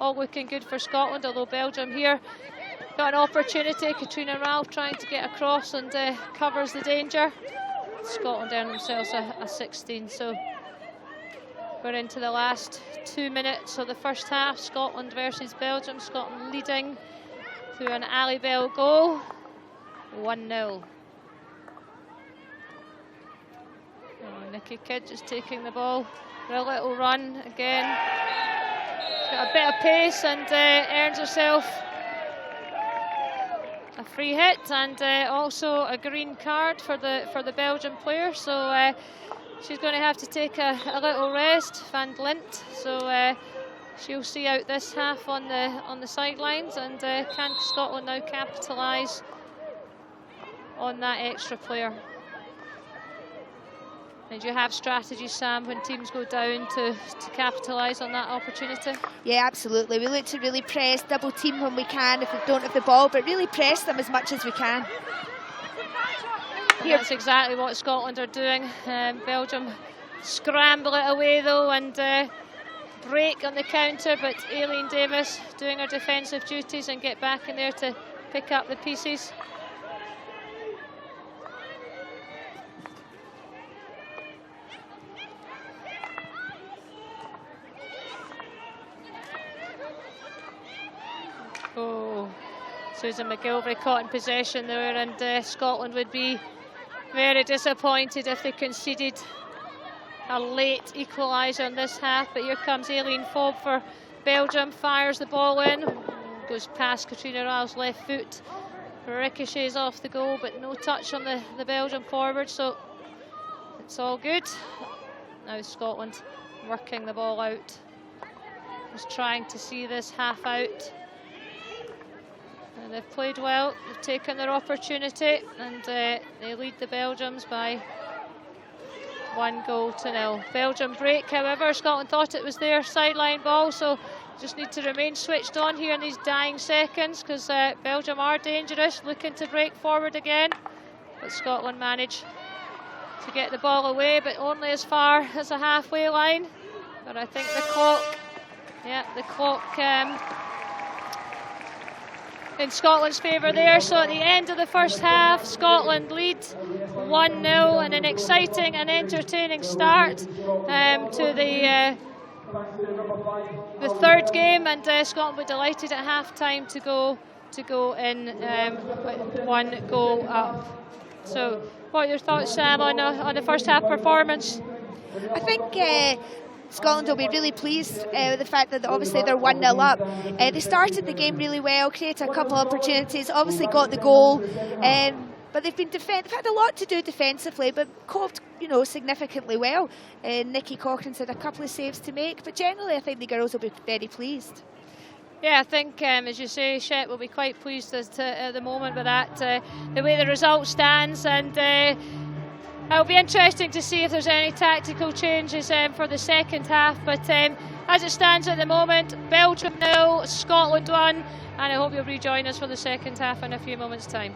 all looking good for Scotland, although Belgium here got an opportunity. Katrina Ralph trying to get across and covers the danger. Scotland earn themselves a 16. So we're into the last 2 minutes of the first half. Scotland versus Belgium. Scotland leading through an Ali Bell goal. 1-0. Nikki Kidd just taking the ball for a little run again. She's got a bit of pace and earns herself a free hit and also a green card for the Belgian player. So she's going to have to take a little rest, Van Lint. So she'll see out this half on the sidelines. And can Scotland now capitalise on that extra player? And you have strategies, Sam, when teams go down to capitalise on that opportunity? Yeah, absolutely. We look to really press, double team when we can if we don't have the ball, but really press them as much as we can. That's exactly what Scotland are doing. Belgium scramble it away though and break on the counter, but Aileen Davis doing her defensive duties and get back in there to pick up the pieces. Oh, Susan McGilvray caught in possession there, and Scotland would be very disappointed if they conceded a late equaliser in this half. But here comes Aileen Fobe for Belgium, fires the ball in, goes past Katrina Ralph's left foot, ricochets off the goal, but no touch on the Belgian forward, so it's all good. Now Scotland working the ball out, just trying to see this half out. And they've played well, they've taken their opportunity, and they lead the Belgians by 1-0. Belgium break, however, Scotland thought it was their sideline ball, so just need to remain switched on here in these dying seconds, because Belgium are dangerous, looking to break forward again. But Scotland manage to get the ball away, but only as far as the halfway line. But I think the clock in Scotland's favour there. So at the end of the first half, Scotland lead 1-0 and an exciting and entertaining start to the third game, and Scotland were delighted at half time to go in with 1 goal up. So what are your thoughts, Sam, on the first half performance? I think Scotland will be really pleased with the fact that obviously they're 1-0 up. They started the game really well, created a couple of opportunities, obviously got the goal, but they've had a lot to do defensively, but coped, significantly well. Nikki Cochran's had a couple of saves to make, but generally I think the girls will be very pleased. Yeah, I think, as you say, Shep will be quite pleased at the moment with that, the way the result stands, and it'll be interesting to see if there's any tactical changes for the second half. But as it stands at the moment, Belgium 0, Scotland 1, and I hope you'll rejoin us for the second half in a few moments' time.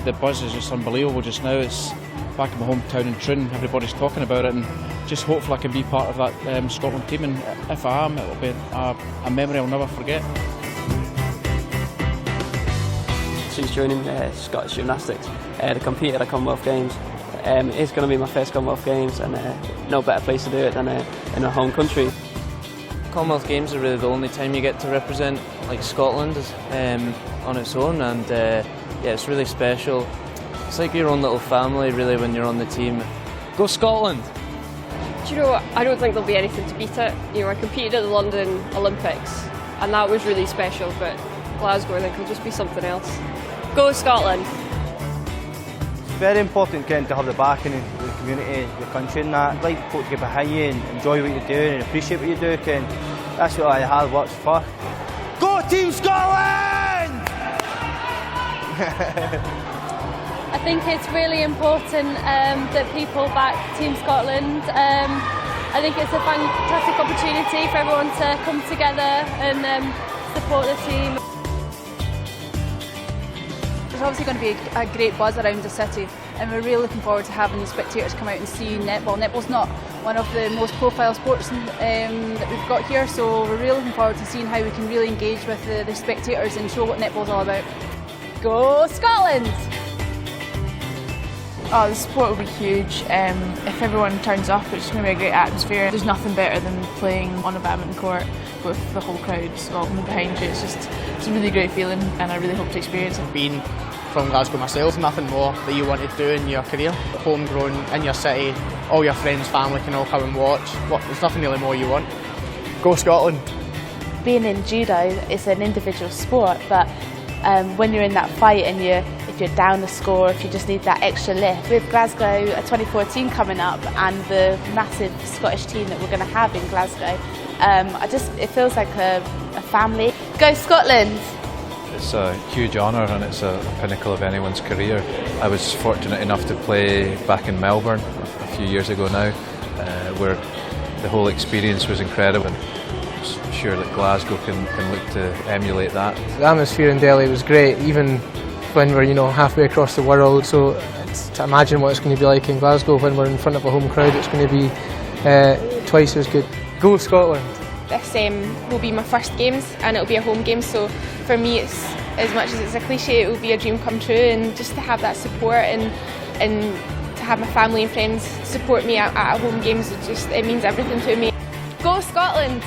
The buzz is just unbelievable just now. It's back in my hometown in Trin, everybody's talking about it, and just hopefully I can be part of that Scotland team, and if I am, it will be a memory I'll never forget. Since joining Scottish Gymnastics, to compete at the Commonwealth Games, it's going to be my first Commonwealth Games, and no better place to do it than in our home country. Commonwealth Games are really the only time you get to represent Scotland on its own, and yeah, it's really special. It's like your own little family really when you're on the team. Go Scotland! Do you know what? I don't think there'll be anything to beat it. You know, I competed at the London Olympics and that was really special, but Glasgow I think will just be something else. Go Scotland! It's very important to have the backing of the community, the country and that. I'd like folk to get behind you and enjoy what you're doing and appreciate what you do, and that's what the hard work's for. Go Team Scotland! I think it's really important that people back Team Scotland. I think it's a fantastic opportunity for everyone to come together and support the team. There's obviously going to be a great buzz around the city, and we're really looking forward to having the spectators come out and see netball. Netball's not one of the most profile sports that we've got here, so we're really looking forward to seeing how we can really engage with the spectators and show what netball's all about. Go Scotland! Oh, the support will be huge. If everyone turns up, it's going to be a great atmosphere. There's nothing better than playing on a badminton court with the whole crowd behind you. It's a really great feeling, and I really hope to experience it. Being from Glasgow myself, nothing more that you want to do in your career. Homegrown, in your city, all your friends, family can all come and watch. There's nothing really more you want. Go Scotland! Being in judo is an individual sport, but when you're in that fight and if you're down the score, if you just need that extra lift. With Glasgow 2014 coming up and the massive Scottish team that we're going to have in Glasgow, it feels like a family. Go Scotland! It's a huge honour and it's a pinnacle of anyone's career. I was fortunate enough to play back in Melbourne a few years ago now, where the whole experience was incredible. I'm sure that Glasgow can look to emulate that. The atmosphere in Delhi was great, even when we're halfway across the world. So to imagine what it's going to be like in Glasgow when we're in front of a home crowd, it's going to be twice as good. Go Scotland! This will be my first games and it'll be a home game, so for me it's, as much as it's a cliche, it will be a dream come true, and just to have that support and to have my family and friends support me at home games, it means everything to me. Go Scotland!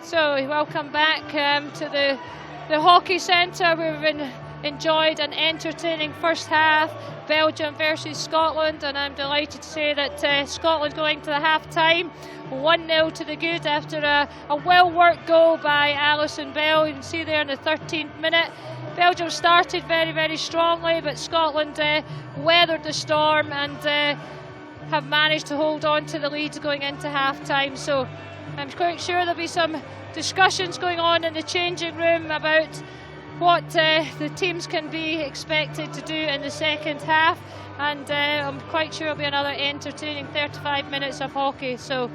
So welcome back to the Hockey Centre, where we've enjoyed an entertaining first half, Belgium versus Scotland, and I'm delighted to say that Scotland going to the half-time 1-0 to the good after a well-worked goal by Alison Bell. You can see there in the 13th minute. Belgium started very, very strongly, but Scotland weathered the storm and have managed to hold on to the lead going into half-time. So I'm quite sure there'll be some discussions going on in the changing room about what the teams can be expected to do in the second half, and I'm quite sure it'll be another entertaining 35 minutes of hockey. So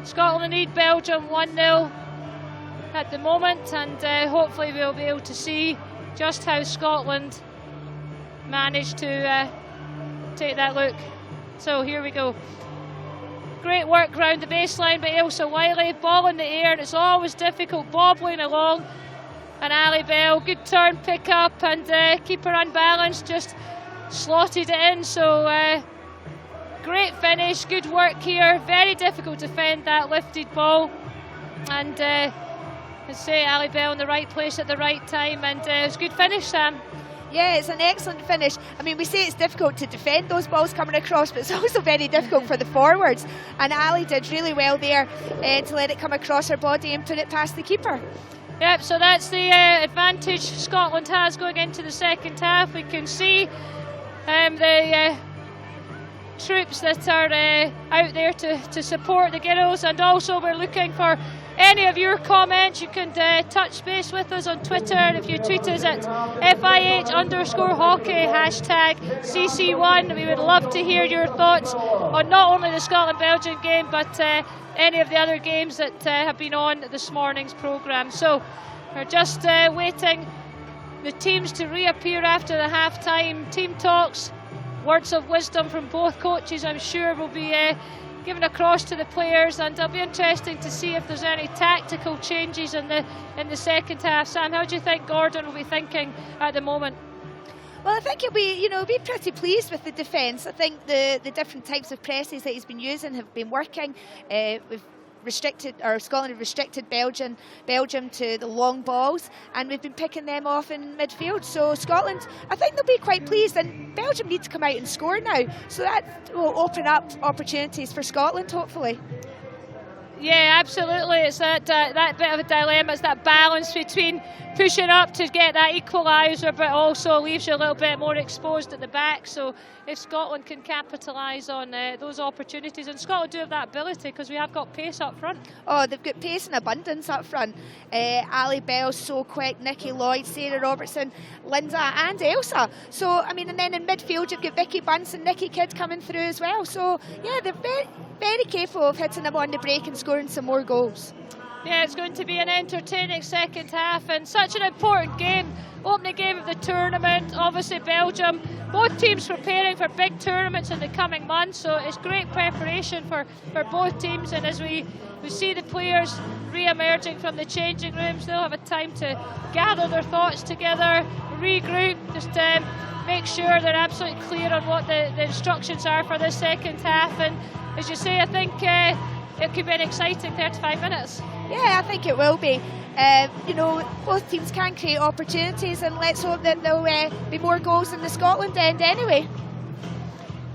Scotland lead Belgium 1-0 at the moment, and hopefully we'll be able to see just how Scotland managed to take that look. So here we go. Great work round the baseline by Ailsa Wiley, ball in the air, and it's always difficult bobbling along. And Ali Bell, good turn, pick up, and keeper unbalanced, just slotted it in. So great finish, good work here. Very difficult to defend that lifted ball, and let's say Ali Bell in the right place at the right time, and it's a good finish, Sam. Yeah, it's an excellent finish. I mean, we say it's difficult to defend those balls coming across, but it's also very difficult for the forwards. And Ali did really well there to let it come across her body and put it past the keeper. Yep, so that's the advantage Scotland has going into the second half. We can see the troops that are out there to support the girls, and also we're looking for any of your comments. You can touch base with us on Twitter. If you tweet us at FIH_hockey, #CC1, we would love to hear your thoughts on not only the Scotland-Belgium game, but any of the other games that have been on this morning's programme. So we're just waiting the teams to reappear after the half-time team talks. Words of wisdom from both coaches, I'm sure, will be given across to the players, and it'll be interesting to see if there's any tactical changes in the second half. Sam, how do you think Gordon will be thinking at the moment? Well, I think he'll be pretty pleased with the defence. I think the different types of presses that he's been using have been working. Scotland have restricted Belgium to the long balls, and we've been picking them off in midfield. So Scotland, I think they'll be quite pleased, and Belgium need to come out and score now. So that will open up opportunities for Scotland, hopefully. Yeah, absolutely. It's that bit of a dilemma. It's that balance between pushing up to get that equaliser, but also leaves you a little bit more exposed at the back. So if Scotland can capitalise on those opportunities, and Scotland do have that ability because we have got pace up front. Oh, they've got pace in abundance up front. Ali Bell's so quick, Nikki Lloyd, Sarah Robertson, Linda and Elsa. So, I mean, and then in midfield you've got Vicky Bunce and Nikki Kidd coming through as well. So, yeah, they're very, very capable of hitting them on the break and scoring some more goals. Yeah, it's going to be an entertaining second half and such an important game, opening game of the tournament. Obviously Belgium, both teams preparing for big tournaments in the coming months, so it's great preparation for both teams. And as we see the players re-emerging from the changing rooms, they'll have a time to gather their thoughts together, regroup, just make sure they're absolutely clear on what the instructions are for this second half. And as you say, I think it could be an exciting 35 minutes. Yeah, I think it will be. Both teams can create opportunities, and let's hope that there'll be more goals in the Scotland end anyway.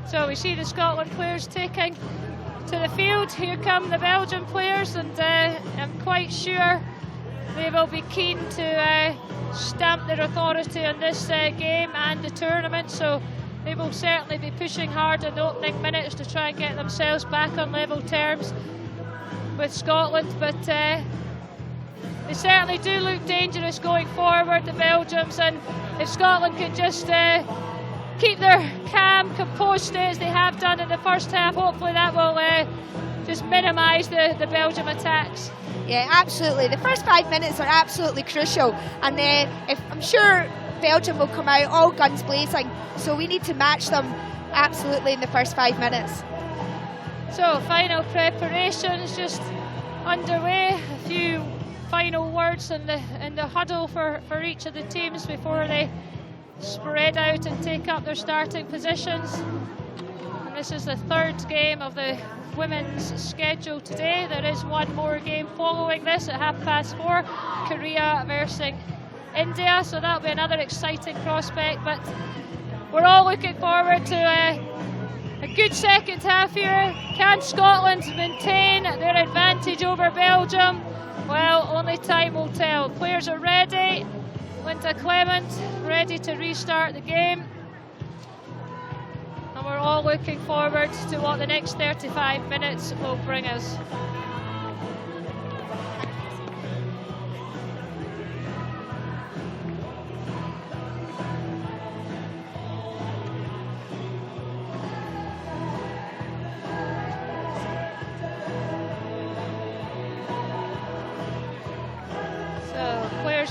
So we see the Scotland players taking to the field. Here come the Belgian players, and I'm quite sure they will be keen to stamp their authority on this game and the tournament. So they will certainly be pushing hard in the opening minutes to try and get themselves back on level terms with Scotland, but they certainly do look dangerous going forward, the Belgians, and if Scotland can just keep their calm, composed state as they have done in the first half, hopefully that will just minimise the Belgium attacks. Yeah, absolutely. The first 5 minutes are absolutely crucial, and I'm sure Belgium will come out all guns blazing, so we need to match them absolutely in the first 5 minutes. So final preparations just underway. A few final words in the huddle for each of the teams before they spread out and take up their starting positions. And this is the third game of the women's schedule today. There is one more game following this at 4:30, Korea versus India, so that'll be another exciting prospect. But we're all looking forward to a good second half here. Can Scotland maintain their advantage over Belgium? Well, only time will tell. Players are ready. Linda Clement ready to restart the game. And we're all looking forward to what the next 35 minutes will bring us.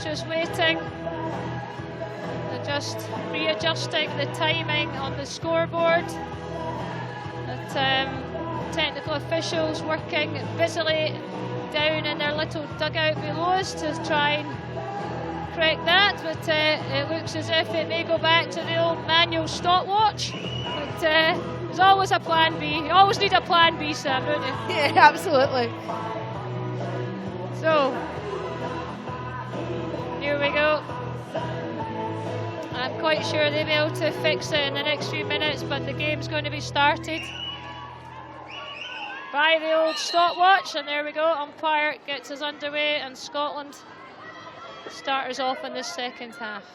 Just waiting and just readjusting the timing on the scoreboard. The technical officials working busily down in their little dugout below us to try and correct that, but it looks as if it may go back to the old manual stopwatch. But there's always a plan B. You always need a plan B, Sam, don't you? Yeah, absolutely. So here we go. I'm quite sure they'll be able to fix it in the next few minutes, but the game's going to be started by the old stopwatch, and there we go. Umpire gets us underway, and Scotland start us off in this second half.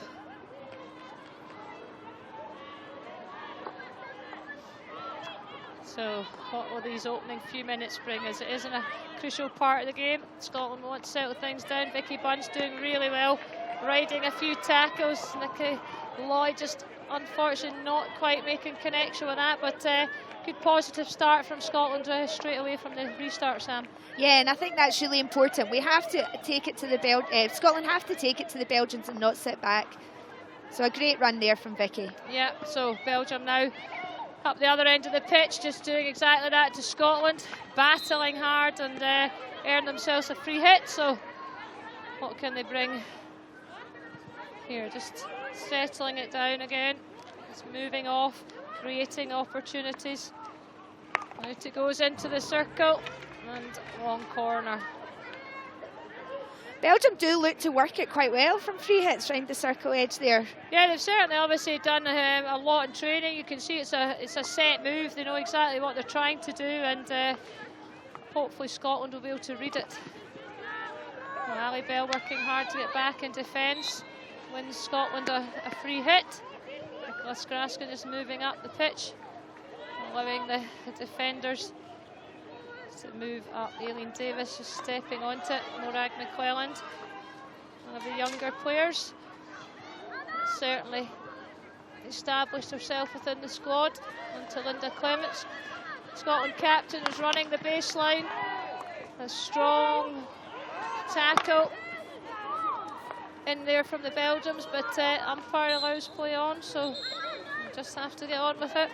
So what will these opening few minutes bring us? It isn't a crucial part of the game. Scotland want to settle things down. Vicky Bunce doing really well, riding a few tackles. Nikki Lloyd just unfortunately not quite making connection with that, but good positive start from Scotland straight away from the restart, Sam. Yeah, and I think that's really important. We have to take it to the Scotland have to take it to the Belgians and not sit back. So a great run there from Vicky. Yeah, so Belgium now up the other end of the pitch, just doing exactly that to Scotland, battling hard and earn themselves a free hit. So what can they bring here? Just settling it down again. It's moving off, creating opportunities. Out it goes into the circle, and long corner. Belgium do look to work it quite well from free hits round the circle edge there. Yeah, they've certainly obviously done a lot in training. You can see it's a set move. They know exactly what they're trying to do, and hopefully Scotland will be able to read it. Well, Ali Bell working hard to get back in defence. Wins Scotland a free hit. Nicholas Graskin just moving up the pitch, allowing the defenders to move up. Aileen Davis just stepping onto it. Morag McClelland, one of the younger players, certainly established herself within the squad. And to Linda Clements, Scotland captain, is running the baseline. A strong tackle in there from the Belgians, but umpire allows play on, so we'll just have to get on with it.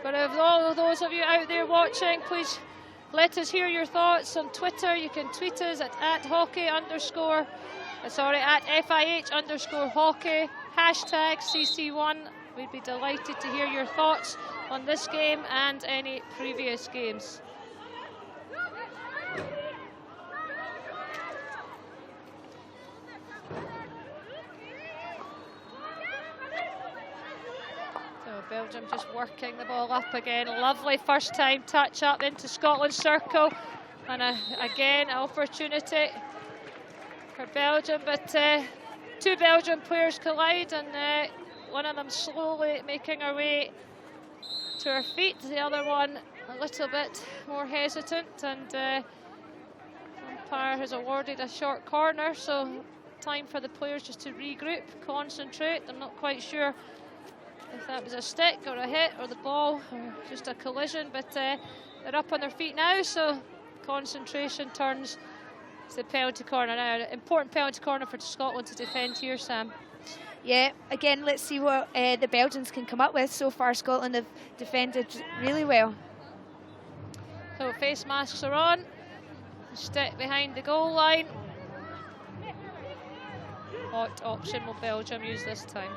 But of all of those of you out there watching, please let us hear your thoughts on Twitter. You can tweet us at FIH_hockey, hashtag CC1. We'd be delighted to hear your thoughts on this game and any previous games. Belgium just working the ball up again. Lovely first time touch up into Scotland's circle, and again an opportunity for Belgium, but two Belgian players collide, and one of them slowly making her way to her feet, the other one a little bit more hesitant, and umpire has awarded a short corner, so time for the players just to regroup, concentrate. I'm not quite sure if that was a stick or a hit or the ball or just a collision, but they're up on their feet now, so concentration turns to the penalty corner now. An important penalty corner for Scotland to defend here, Sam. Yeah, again, let's see what the Belgians can come up with. So far, Scotland have defended really well. So face masks are on. Stick behind the goal line. What option will Belgium use this time?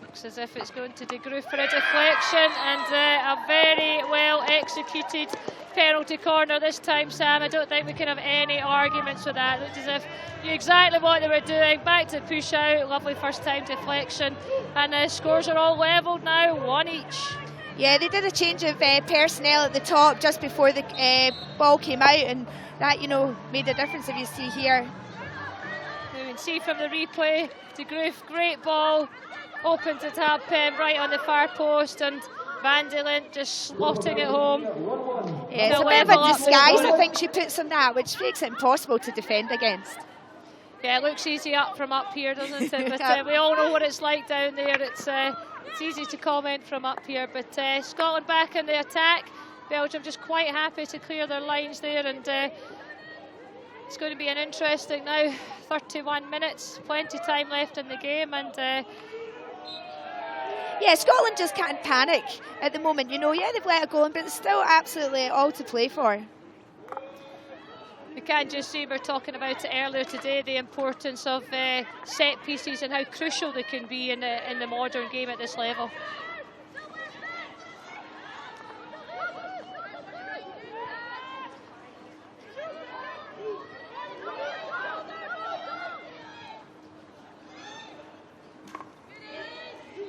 Looks as if it's going to De Groot for a deflection, and a very well executed penalty corner this time, Sam. I don't think we can have any arguments with that. It looks as if knew exactly what they were doing. Back to push out, lovely first time deflection, and scores are all levelled now, 1 each. Yeah, they did a change of personnel at the top just before the ball came out, and that, you know, made a difference, if you see here. You can see from the replay, De Groot, great ball, open to tap right on the far post, and Van de Lint just slotting it home. Yeah, it's a bit of a disguise, I think she puts on that, which makes it impossible to defend against. Yeah, it looks easy from up here, doesn't it? But we all know what it's like down there. It's easy to comment from up here. But Scotland back in the attack. Belgium just quite happy to clear their lines there, and it's going to be an interesting now 31 minutes, plenty time left in the game, and yeah, Scotland just can't panic at the moment. You know, yeah, they've let it go, but it's still absolutely all to play for. We can just see, we were talking about it earlier today, the importance of set pieces and how crucial they can be in the modern game at this level.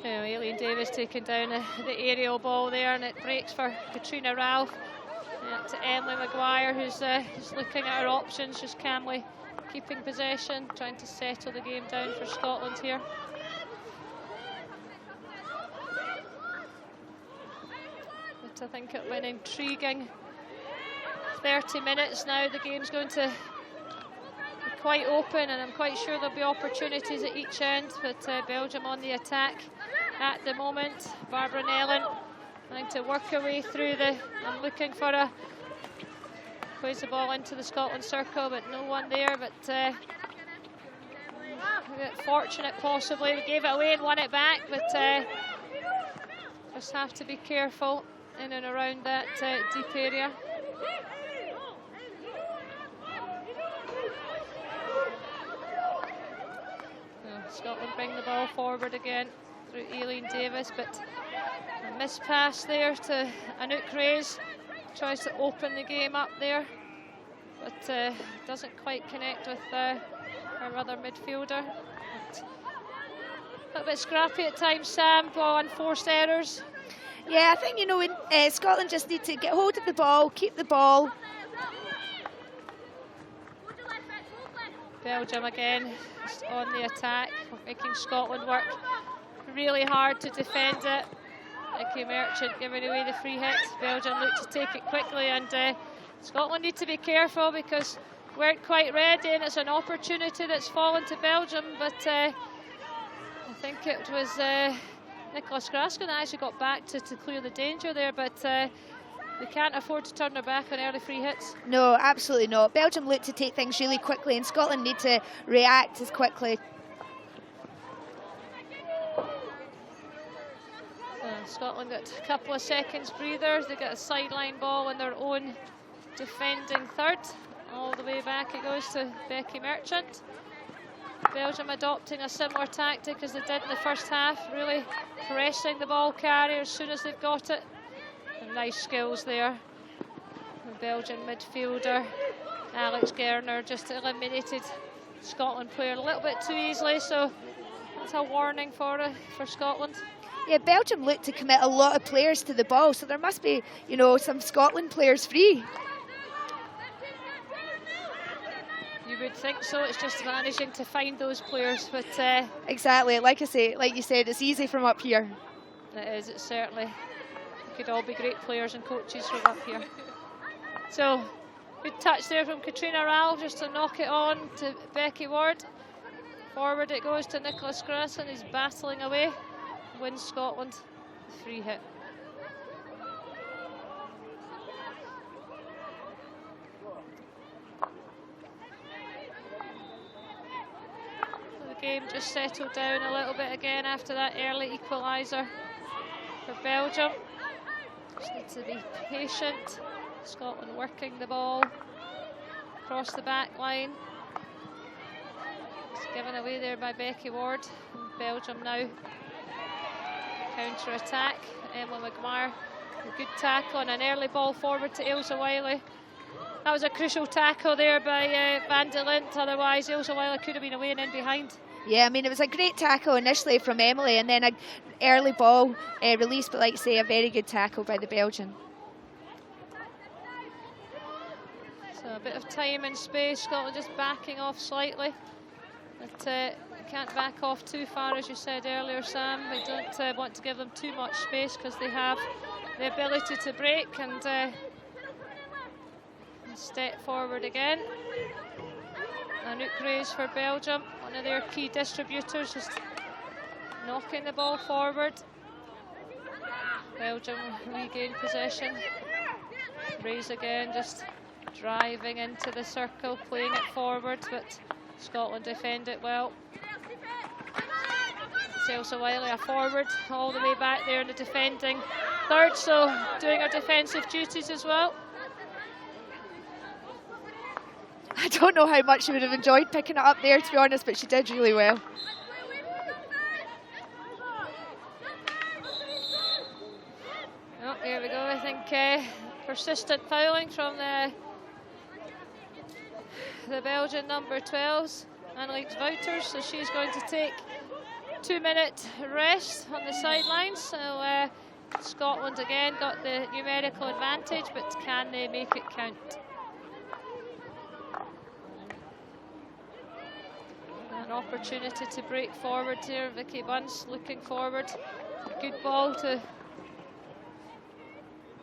Aileen Davis taking down the aerial ball there, and it breaks for Katrina Ralph. To Emily Maguire, who's looking at her options, just calmly keeping possession, trying to settle the game down for Scotland here. But I think it'll be an intriguing 30 minutes now. The game's going to be quite open, and I'm quite sure there'll be opportunities at each end, but Belgium on the attack at the moment. Barbara Nellen trying to work her way through and looking for plays the ball into the Scotland circle, but no one there. But a bit fortunate possibly. We gave it away and won it back, but just have to be careful in and around that deep area. Scotland bring the ball forward again through Aileen Davis, but a missed pass there to Anouk Reyes. Tries to open the game up there, but doesn't quite connect with her other midfielder. A little bit scrappy at times, Sam, ball unforced errors. Yeah, I think, you know, Scotland just need to get hold of the ball, keep the ball. Belgium again just on the attack, making Scotland work really hard to defend it. Nicky Merchant giving away the free hit. Belgium look to take it quickly, and Scotland need to be careful because weren't quite ready, and it's an opportunity that's fallen to Belgium. But I think it was Nicholas Graskin that actually got back to clear the danger there, but they can't afford to turn their back on early free hits. No, absolutely not. Belgium look to take things really quickly, and Scotland need to react as quickly. Scotland got a couple of seconds breathers. They got a sideline ball in their own defending third. All the way back it goes to Becky Merchant. Belgium adopting a similar tactic as they did in the first half, really pressing the ball carrier as soon as they've got it. And nice skills there. The Belgian midfielder Alex Gerner just eliminated Scotland player a little bit too easily, so that's a warning for Scotland. Yeah, Belgium look to commit a lot of players to the ball, so there must be, you know, some Scotland players free. You would think so. It's just managing to find those players, but exactly, like you said, it's easy from up here. It is. It certainly. We could all be great players and coaches from up here. So, good touch there from Katrina Ralph just to knock it on to Becky Ward. Forward it goes to Nicholas Grasson, who's battling away. Wins Scotland the free hit. So the game just settled down a little bit again after that early equaliser for Belgium. Just need to be patient. Scotland working the ball across the back line. It's given away there by Becky Ward. And Belgium now counter-attack. Emma McGuire, a good tackle and an early ball forward to Ailsa Wiley. That was a crucial tackle there by Van de Lint, otherwise Ailsa Wiley could have been away and in behind. Yeah, I mean, it was a great tackle initially from Emily, and then an early ball release, but like I say, a very good tackle by the Belgian. So a bit of time and space, Scotland just backing off slightly. But can't back off too far, as you said earlier, Sam. They don't want to give them too much space because they have the ability to break and step forward again. Anouk Reyes for Belgium, one of their key distributors, just knocking the ball forward. Belgium regain possession. Reyes again, just driving into the circle, playing it forward, but Scotland defend it well. Ailsa Wiley, a forward, all the way back there in the defending third, so doing her defensive duties as well. I don't know how much she would have enjoyed picking it up there, to be honest, but she did really well. Oh, here we go. I think persistent fouling from the Belgian number 12s, Annelies Wouters, so she's going to take 2-minute rest on the sidelines. So Scotland again got the numerical advantage, but can they make it count? An opportunity to break forward here. Vicky Bunce looking forward. Good ball to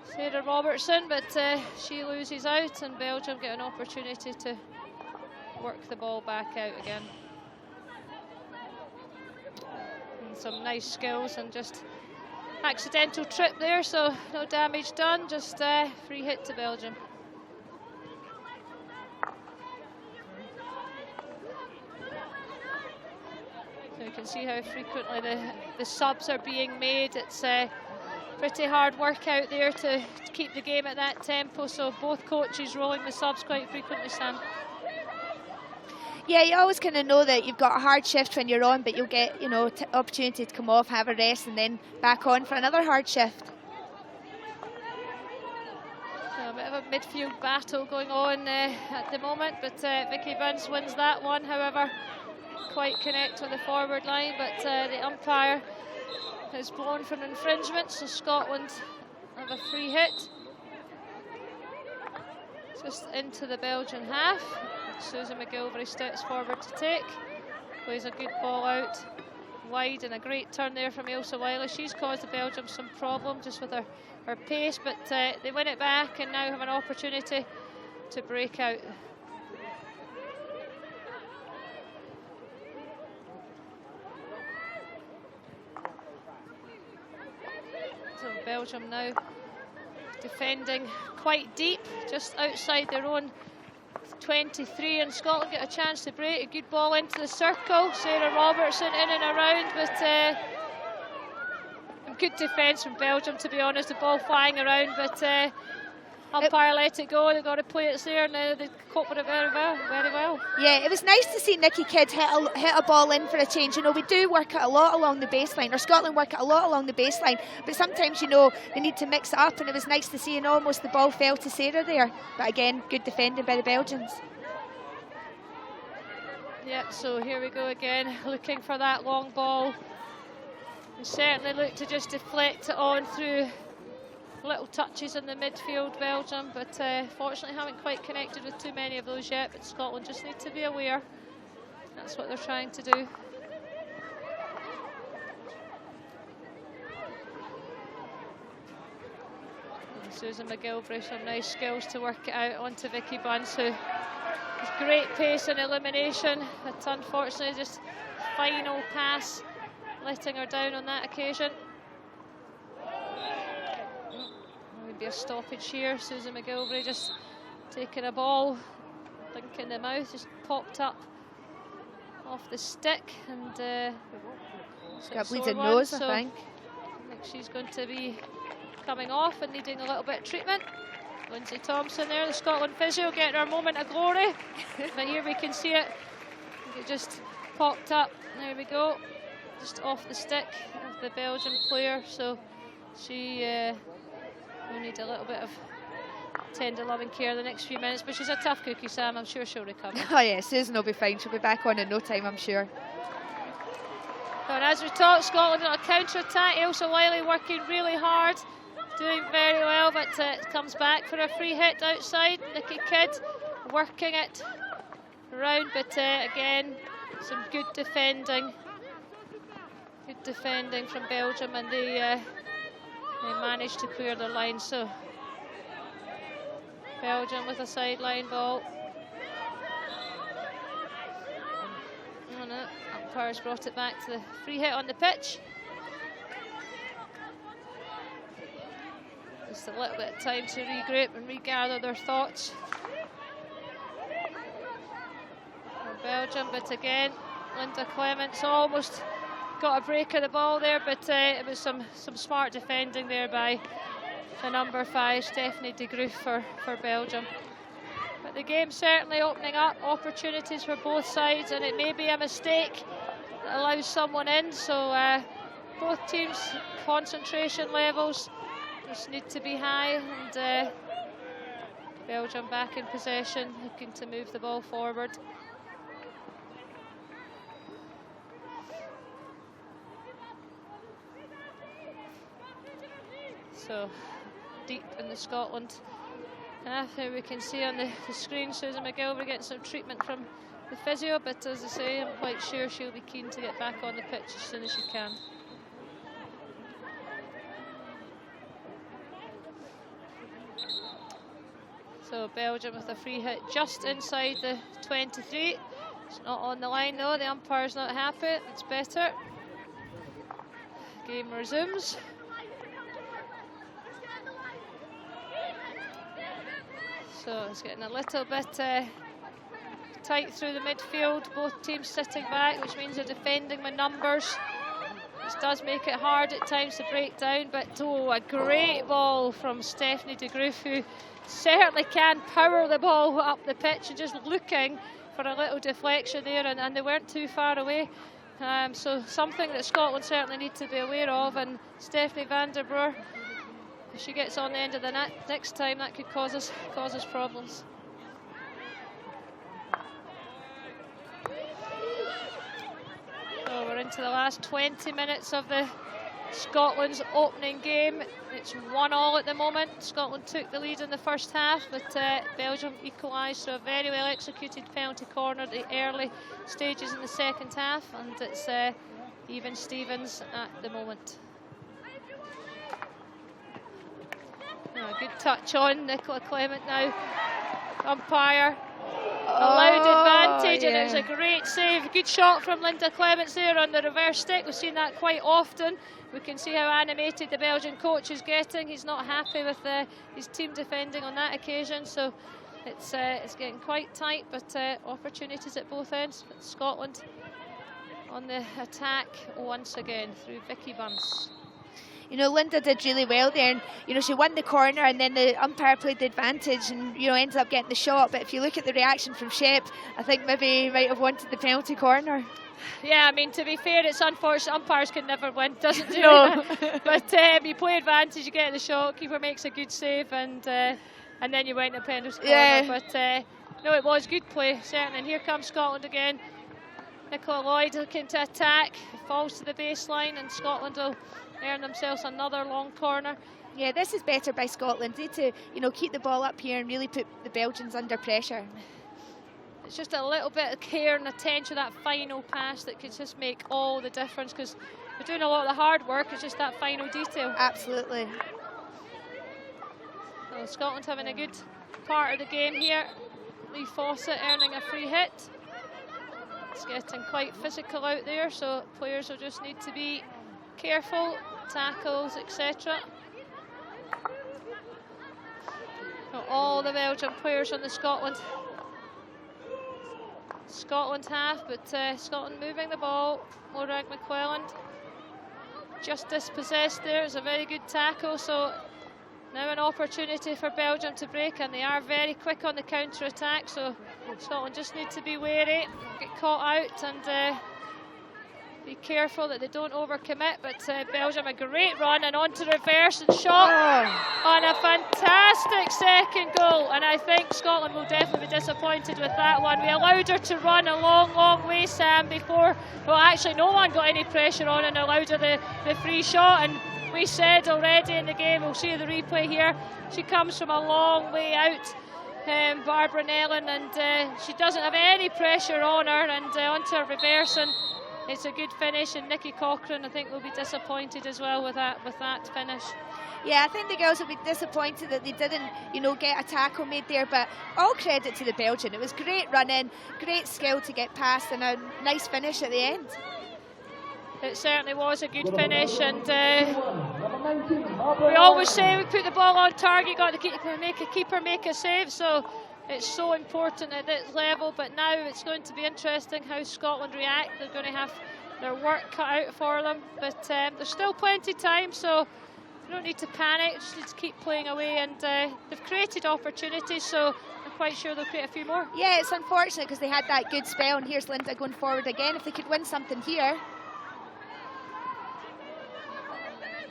Sarah Robertson, but she loses out, and Belgium get an opportunity to work the ball back out again. And some nice skills and just accidental trip there, so no damage done, just free hit to Belgium. So you can see how frequently the subs are being made. It's pretty hard work out there to keep the game at that tempo, so both coaches rolling the subs quite frequently, Sam. Yeah, you always kind of know that you've got a hard shift when you're on, but you'll get, you know, opportunity to come off, have a rest, and then back on for another hard shift. So a bit of a midfield battle going on at the moment, but Vicky Bunce wins that one. However, quite connect on the forward line, but the umpire has blown for an infringement, so Scotland have a free hit. Just into the Belgian half. Susan McGilvray steps forward to take. Plays a good ball out wide, and a great turn there from Ailsa Wiley. She's caused the Belgium some problem just with her pace, but they win it back and now have an opportunity to break out. So Belgium now defending quite deep, just outside their own 23, and Scotland get a chance to break. A good ball into the circle. Sarah Robertson in and around, but good defence from Belgium, to be honest. The ball flying around, but umpire let it go. They've got to play it there, and they cope with it very well. Yeah, it was nice to see Nikki Kidd hit a ball in for a change. You know, we do work it a lot along the baseline, or Scotland work it a lot along the baseline, but sometimes, you know, they need to mix it up, and it was nice to see, and almost the ball fell to Sarah there. But again, good defending by the Belgians. Yep, so here we go again, looking for that long ball. And certainly look to just deflect it on through little touches in the midfield, Belgium, but fortunately haven't quite connected with too many of those yet, but Scotland just need to be aware. That's what they're trying to do. And Susan McGilvray, some nice skills to work it out onto Vicky Bunce, who has great pace and elimination, but unfortunately just final pass letting her down on that occasion. Be a stoppage here. Susan McGilvray just taking a ball, link in the mouth, just popped up off the stick, and got bleeding nose, so I think she's going to be coming off and needing a little bit of treatment. Lindsay Thompson there, the Scotland physio, getting her moment of glory. But here we can see it. It just popped up. There we go, just off the stick of the Belgian player. So she will need a little bit of tender loving care the next few minutes, but she's a tough cookie, Sam. I'm sure she'll recover. Oh yeah, Susan will be fine. She'll be back on in no time, I'm sure. And as we talk, Scotland on a counter-attack. Ailsa Wiley working really hard, doing very well, but it comes back for a free hit outside. Nikki Kidd working it around, but again, some good defending. Good defending from Belgium, and they managed to clear their line. So Belgium with a sideline ball. Oh no, umpires brought it back to the free hit on the pitch. Just a little bit of time to regroup and regather their thoughts for Belgium, but again, Linda Clements almost got a break of the ball there, but it was some smart defending there by the number 5, Stephanie de Groot for Belgium. But the game certainly opening up opportunities for both sides, and it may be a mistake that allows someone in, so both teams' concentration levels just need to be high, and Belgium back in possession, looking to move the ball forward. So deep in the Scotland half. Here we can see on the screen Susan McGilvray getting some treatment from the physio, but as I say, I'm quite sure she'll be keen to get back on the pitch as soon as she can. So Belgium with a free hit just inside the 23. It's not on the line though, the umpire's not happy, it's better. Game resumes. So it's getting a little bit tight through the midfield, both teams sitting back, which means they're defending with numbers. This does make it hard at times to break down, but oh, a great ball from Stephanie de Groot, who certainly can power the ball up the pitch, and just looking for a little deflection there, and they weren't too far away. So something that Scotland certainly need to be aware of, and Stephanie van der Broer, if she gets on the end of the net next time, that could cause us problems. So we're into the last 20 minutes of Scotland's opening game. It's 1-1 at the moment. Scotland took the lead in the first half, but Belgium equalised, so a very well executed penalty corner at the early stages in the second half, and it's even Stevens at the moment. A good touch on Nicola Clement now. Umpire allowed advantage, and it was a great save. Good shot from Linda Clements there on the reverse stick. We've seen that quite often. We can see how animated the Belgian coach is getting. He's not happy with his team defending on that occasion, so it's getting quite tight, but opportunities at both ends. But Scotland on the attack once again through Vicky Burns. You know, Linda did really well there, and you know, she won the corner, and then the umpire played the advantage and, you know, ended up getting the shot. But if you look at the reaction from Shep, I think maybe he might have wanted the penalty corner. Yeah, I mean, to be fair, it's unfortunate. Umpires can never win, doesn't do No. But you play advantage, you get the shot, keeper makes a good save, and then you went to penalty corner. Yeah. But no, it was good play, certainly. And here comes Scotland again. Nicola Lloyd looking to attack, falls to the baseline, and Scotland will earn themselves another long corner. Yeah, this is better by Scotland. They need to, you know, keep the ball up here and really put the Belgians under pressure. It's just a little bit of care and attention, that final pass, that could just make all the difference, because they're doing a lot of the hard work. It's just that final detail. Absolutely. So Scotland having a good part of the game here. Lee Fawcett earning a free hit. It's getting quite physical out there, so players will just need to be careful, tackles, etc. All the Belgian players on the Scotland half, but Scotland moving the ball. Morag McClelland just dispossessed there. It's a very good tackle, so now an opportunity for Belgium to break, and they are very quick on the counter attack, so Scotland just need to be wary, get caught out, and be careful that they don't overcommit. But Belgium a great run and onto reverse and shot on a fantastic second goal, and I think Scotland will definitely be disappointed with that one. We allowed her to run a long way, Sam, before, well, actually no one got any pressure on and allowed her the free shot, and we said already in the game, we'll see the replay here, she comes from a long way out, Barbara Nellen, and she doesn't have any pressure on her, and onto her reverse, and it's a good finish. And Nikki Cochrane, I think, will be disappointed as well with that finish. Yeah, I think the girls will be disappointed that they didn't, you know, get a tackle made there, but all credit to the Belgian. It was great running, great skill to get past, and a nice finish at the end. It certainly was a good finish, and we always say we put the ball on target, got the keeper make a save, so it's so important at this level. But now it's going to be interesting how Scotland react. They're going to have their work cut out for them, but there's still plenty of time, so you don't need to panic, just need to keep playing away, and they've created opportunities, so I'm quite sure they'll create a few more. Yeah, it's unfortunate because they had that good spell, and here's Linda going forward again. If they could win something here.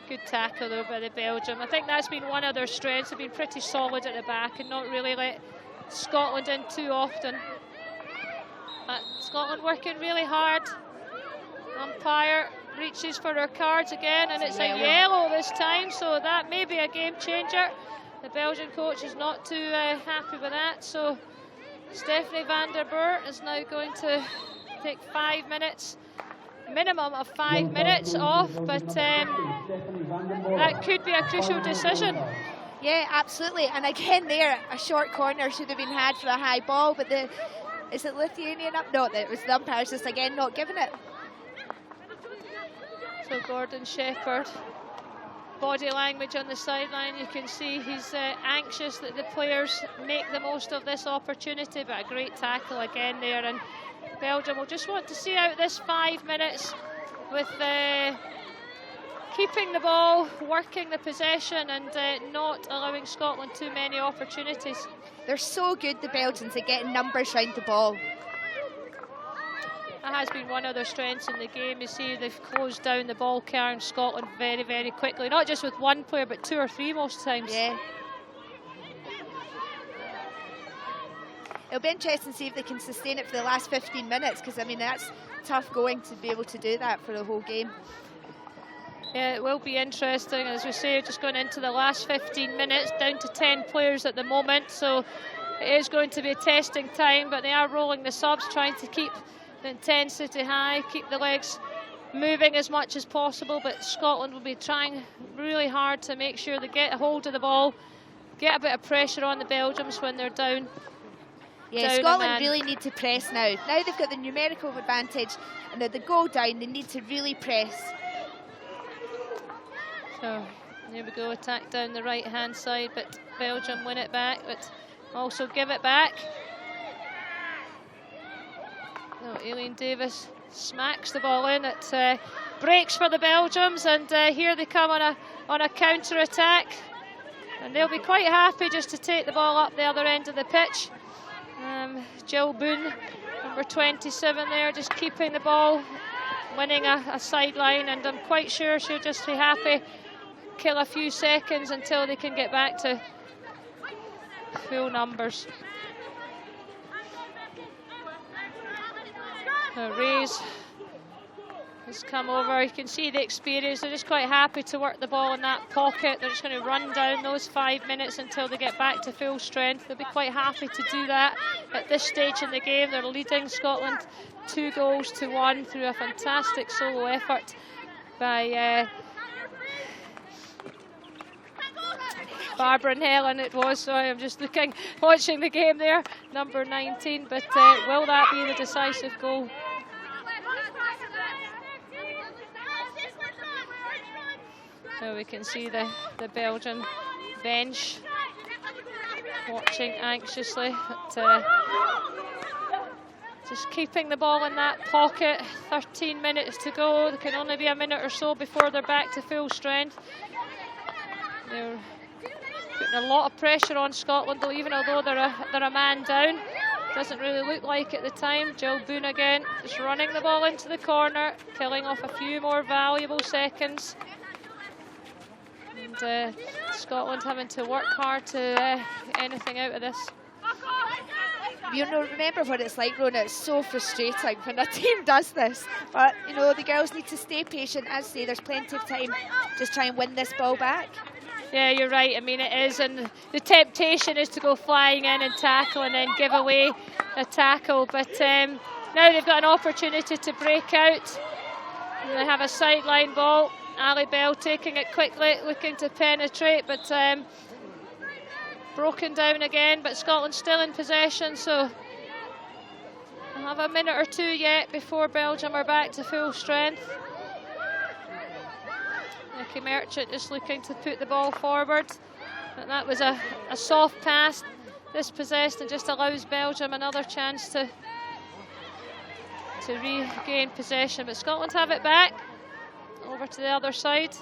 Good tackle though by the Belgium. I think that's been one of their strengths. They've been pretty solid at the back and not really let Scotland in too often. But Scotland working really hard. Umpire reaches for her cards again, and it's a yellow this time, so that may be a game changer. The Belgian coach is not too happy with that, so Stephanie van der Broer is now going to take 5 minutes, minimum of 5 minutes off, but that could be a crucial decision. Yeah, absolutely. And again there, a short corner should have been had for a high ball, but is it Lithuanian up? No, it was the umpires just again not giving it. So Gordon Shepherd, body language on the sideline, you can see he's anxious that the players make the most of this opportunity, but a great tackle again there, and Belgium will just want to see out this 5 minutes with keeping the ball, working the possession, and not allowing Scotland too many opportunities. They're so good, the Belgians, at getting numbers round the ball. That has been one of their strengths in the game. You see they've closed down the ball carrying Scotland very, very quickly. Not just with one player, but 2 or 3 most times. Yeah. It'll be interesting to see if they can sustain it for the last 15 minutes, because, I mean, that's tough going to be able to do that for the whole game. Yeah, it will be interesting. As we say, just going into the last 15 minutes, down to 10 players at the moment, so it is going to be a testing time, but they are rolling the subs, trying to keep the intensity high, keep the legs moving as much as possible, but Scotland will be trying really hard to make sure they get a hold of the ball, get a bit of pressure on the Belgians when they're down. Yeah, Scotland really need to press now. Now they've got the numerical advantage, and at the goal down, they need to really press. So, here we go, attack down the right-hand side, but Belgium win it back, but also give it back. No, Aileen Davis smacks the ball in. It breaks for the Belgians, and here they come on a counter-attack. And they'll be quite happy just to take the ball up the other end of the pitch. Jill Boone, number 27 there, just keeping the ball, winning a sideline, and I'm quite sure she'll just be happy, kill a few seconds until they can get back to full numbers. Ray's has come over. You can see the experience. They're just quite happy to work the ball in that pocket. They're just going to run down those 5 minutes until they get back to full strength. They'll be quite happy to do that at this stage in the game. They're leading Scotland 2-1 through a fantastic solo effort by Barbara and Helen. It was, sorry, I'm just watching the game there, number 19, but will that be the decisive goal? So we can see the Belgian bench watching anxiously, but just keeping the ball in that pocket. 13 minutes to go. There can only be a minute or so before they're back to full strength. They're putting a lot of pressure on Scotland, though, even although they're a man down. Doesn't really look like at the time. Jill Boone again, just running the ball into the corner, killing off a few more valuable seconds. And Scotland having to work hard to get anything out of this. You know, remember what it's like, Rona. It's so frustrating when a team does this. But, you know, the girls need to stay patient. As I say, there's plenty of time. Just try and win this ball back. Yeah, you're right. I mean, it is. And the temptation is to go flying in and tackle and then give away a tackle. But now they've got an opportunity to break out. And they have a sideline ball. Ali Bell taking it quickly, looking to penetrate, but broken down again. But Scotland still in possession, so we'll have a minute or two yet before Belgium are back to full strength. Nicky Merchant just looking to put the ball forward, but that was a soft pass, dispossessed, and just allows Belgium another chance to regain possession. But Scotland have it back. Over to the other side.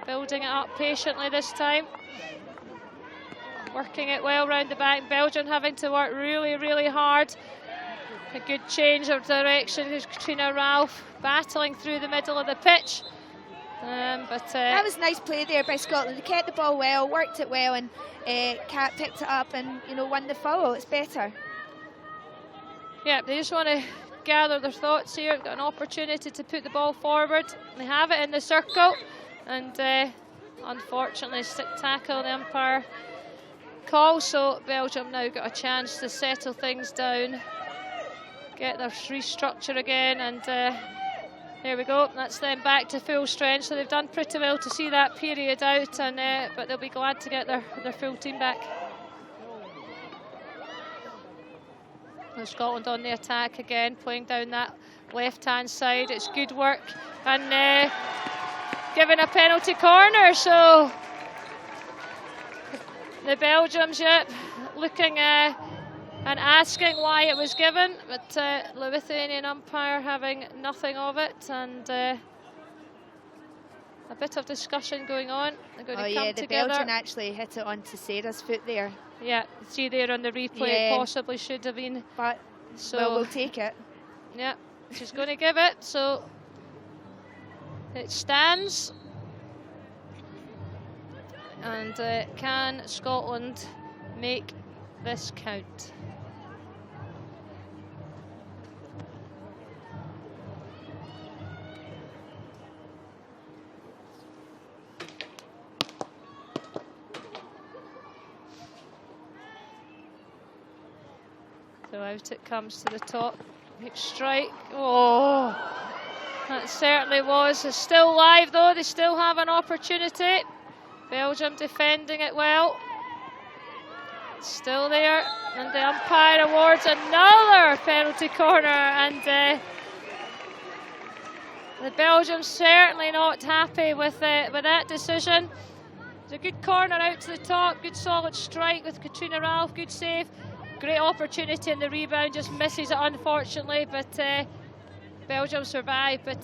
Building it up patiently this time. Working it well round the back. Belgium having to work really, really hard. A good change of direction. Here's Katrina Ralph battling through the middle of the pitch. That was nice play there by Scotland. They kept the ball well, worked it well, and Kat picked it up and, you know, won the foul. It's better. Yeah, they just want to gather their thoughts here. Got an opportunity to put the ball forward. They have it in the circle, and unfortunately stick tackle the umpire call, so Belgium now got a chance to settle things down, get their restructure again, and there we go. That's them back to full strength, so they've done pretty well to see that period out, and but they'll be glad to get their full team back. Scotland on the attack again, playing down that left-hand side. It's good work, and given a penalty corner, so the Belgians looking and asking why it was given, but Lithuanian umpire having nothing of it, and a bit of discussion going on. They're going to come the together. Belgian actually hit it onto Sarah's foot there. Yeah, see there on the replay, it possibly should have been. But So well, we'll take it. Yeah, she's going to give it, so it stands. And can Scotland make this count? So out it comes to the top. Big strike. Oh, that certainly was. It's still live though. They still have an opportunity. Belgium defending it well. It's still there. And the umpire awards another penalty corner. And the Belgium certainly not happy with that decision. It's a good corner out to the top. Good solid strike with Katrina Ralph. Good save. Great opportunity in the rebound, just misses it unfortunately, but Belgium survived, but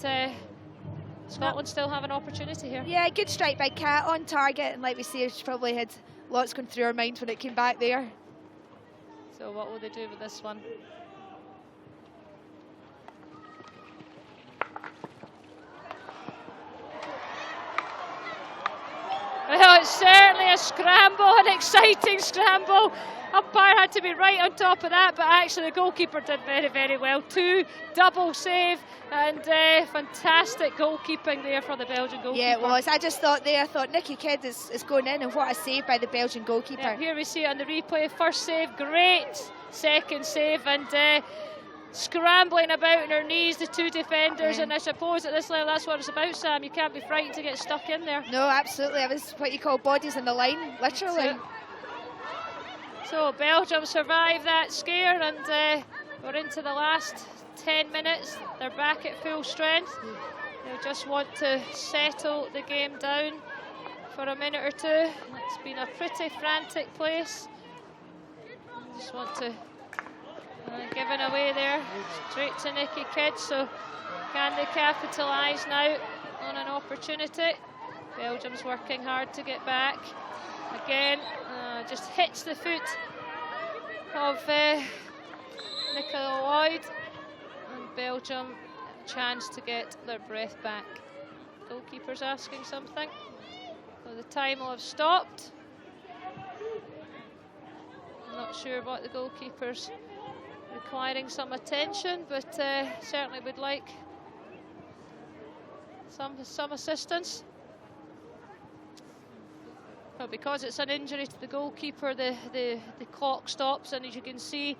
Scotland still have an opportunity here. Yeah, good strike by Kat, on target, and like we say, she probably had lots going through her mind when it came back there. So what will they do with this one? Well, it's certainly a scramble, an exciting scramble. Umpire had to be right on top of that, but actually the goalkeeper did very, very well. 2 double save and fantastic goalkeeping there for the Belgian goalkeeper. Yeah, it was. I just thought there, I thought Nikki Kidd is going in, and what a save by the Belgian goalkeeper. Yeah, here we see it on the replay. First save, great second save, and scrambling about on her knees, the 2 defenders, and I suppose at this level that's what it's about, Sam. You can't be frightened to get stuck in there. No, absolutely. It was what you call bodies in the line, literally. So Belgium survived that scare, and we're into the last 10 minutes. They're back at full strength. They'll just want to settle the game down for a minute or two. It's been a pretty frantic place. Just want to give it away there, straight to Nikki Kidd. So can they capitalise now on an opportunity? Belgium's working hard to get back. Again, just hits the foot of Nicola Lloyd, and Belgium a chance to get their breath back. Goalkeeper's asking something, so the time will have stopped. I'm not sure what the goalkeeper's requiring some attention, but certainly would like some assistance. But because it's an injury to the goalkeeper, the clock stops, and as you can see,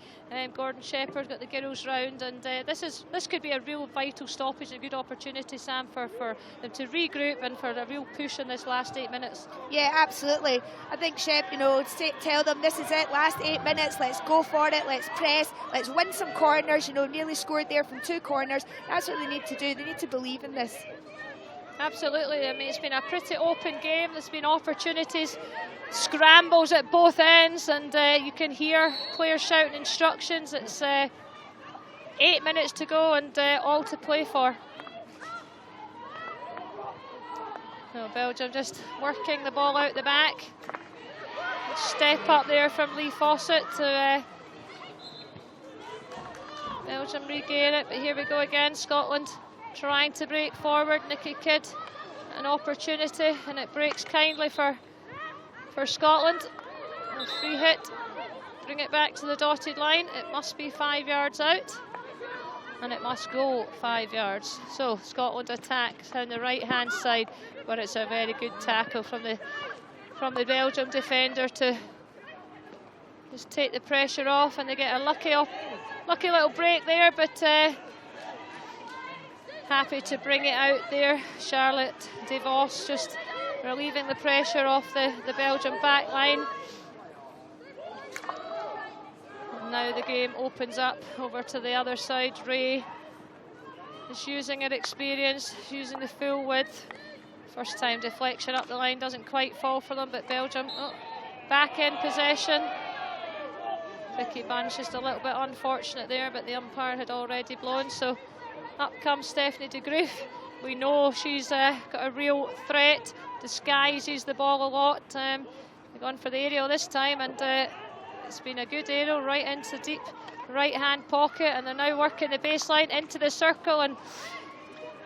Gordon Shepherd got the girls round, and this could be a real vital stoppage and a good opportunity, Sam, for them to regroup and for a real push in this last 8 minutes. Yeah, absolutely. I think Shep, tell them this is it, last 8 minutes, let's go for it, let's press, let's win some corners, nearly scored there from 2 corners. That's what they need to do. They need to believe in this. Absolutely. I mean, it's been a pretty open game. There's been opportunities, scrambles at both ends, and you can hear players shouting instructions. It's 8 minutes to go and all to play for. So Belgium just working the ball out the back. Step up there from Lee Fawcett to Belgium regain it, but here we go again. Scotland trying to break forward. Nikki Kidd, an opportunity, and it breaks kindly for Scotland. A free hit, bring it back to the dotted line. It must be 5 yards out, and it must go 5 yards. So Scotland attacks down the right hand side, but it's a very good tackle from the Belgium defender to just take the pressure off, and they get a lucky little break there, but happy to bring it out there. Charlotte DeVos just relieving the pressure off the Belgium back line. And now the game opens up over to the other side. Ray is using her experience, using the full width. First time deflection up the line, doesn't quite fall for them, but Belgium back in possession. Vicky Bunch just a little bit unfortunate there, but the umpire had already blown, so up comes Stephanie de Groot. We know she's got a real threat, disguises the ball a lot. They've gone for the aerial this time, and it's been a good aerial right into deep right-hand pocket, and they're now working the baseline into the circle, and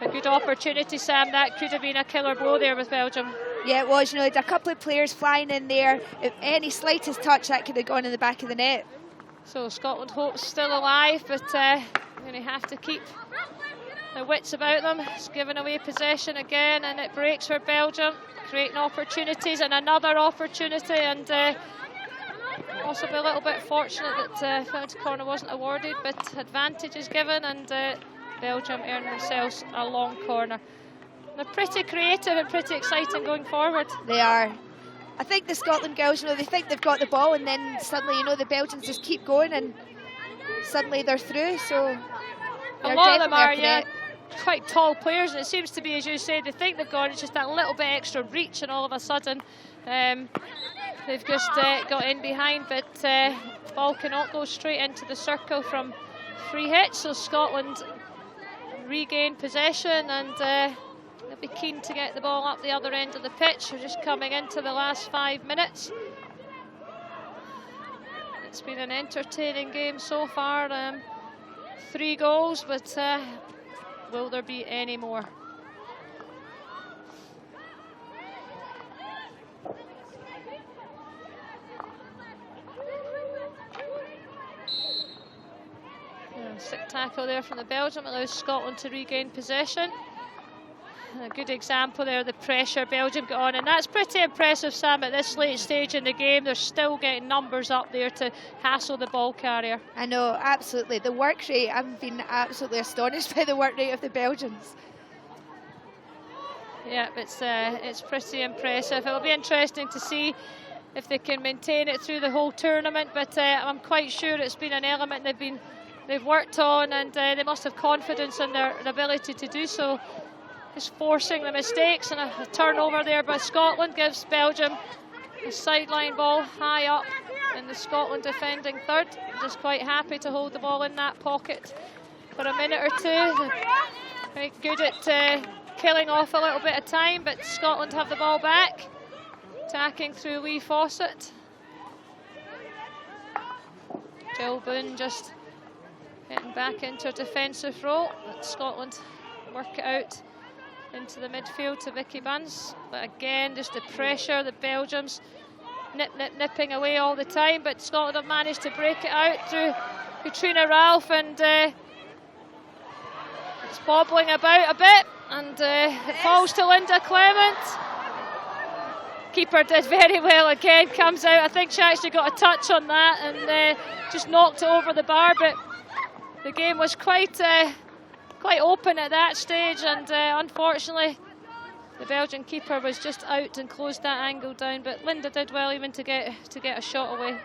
a good opportunity, Sam. That could have been a killer blow there with Belgium. Yeah, it was. You know, there a couple of players flying in there. If any slightest touch, that could have gone in the back of the net. So Scotland hope's still alive, but they're going to have to keep their wits about them. It's given away possession again, and it breaks for Belgium, creating opportunities, and another opportunity, and also be a little bit fortunate that penalty corner wasn't awarded, but advantage is given, and Belgium earn themselves a long corner. They're pretty creative and pretty exciting going forward. They are. I think the Scotland girls, you know, they think they've got the ball, and then suddenly, you know, the Belgians just keep going, and suddenly they're through. So a lot of them are, yeah, quite tall players, and it seems to be, as you say, they think they've got it, just that little bit extra reach, and all of a sudden they've just got in behind, but ball cannot go straight into the circle from free hit, so Scotland regain possession, and they'll be keen to get the ball up the other end of the pitch. We're just coming into the last 5 minutes. It's been an entertaining game so far. 3 goals, but will there be any more? Sick tackle there from the Belgium, allows Scotland to regain possession. A good example there, the pressure Belgium got on, and that's pretty impressive, Sam, at this late stage in the game. They're still getting numbers up there to hassle the ball carrier. I know, absolutely. The work rate, I've been absolutely astonished by the work rate of the Belgians. Yeah, it's pretty impressive. It'll be interesting to see if they can maintain it through the whole tournament, but I'm quite sure it's been an element they've worked on, and they must have confidence in their ability to do so. Just forcing the mistakes, and a turnover there by Scotland gives Belgium a sideline ball high up in the Scotland defending third. Just quite happy to hold the ball in that pocket for a minute or two. They're very good at killing off a little bit of time, but Scotland have the ball back, attacking through Lee Fawcett. Jill Boone just getting back into a defensive role, but Scotland work it out into the midfield to Vicky Bunce, but again just the pressure, the Belgians nipping away all the time, but Scotland have managed to break it out through Katrina Ralph, and it's bobbling about a bit, and it falls to Linda Clement. Keeper did very well again, comes out. I think she actually got a touch on that and just knocked it over the bar, but the game was quite open at that stage, and unfortunately the Belgian keeper was just out and closed that angle down, but Linda did well even to get a shot away.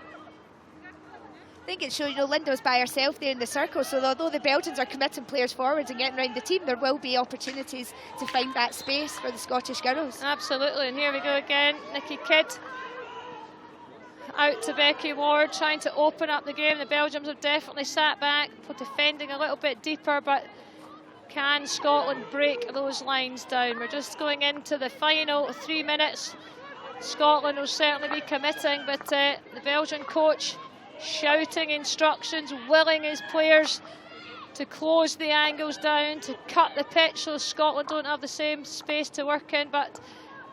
I think it showed, you know, Linda was by herself there in the circle, so although the Belgians are committing players forwards and getting around the team, there will be opportunities to find that space for the Scottish girls. Absolutely, and here we go again. Nikki Kidd out to Becky Ward, trying to open up the game. The Belgians have definitely sat back, defending a little bit deeper, but can Scotland break those lines down? We're just going into the final 3 minutes. Scotland will certainly be committing, but the Belgian coach shouting instructions, willing his players to close the angles down, to cut the pitch so Scotland don't have the same space to work in, but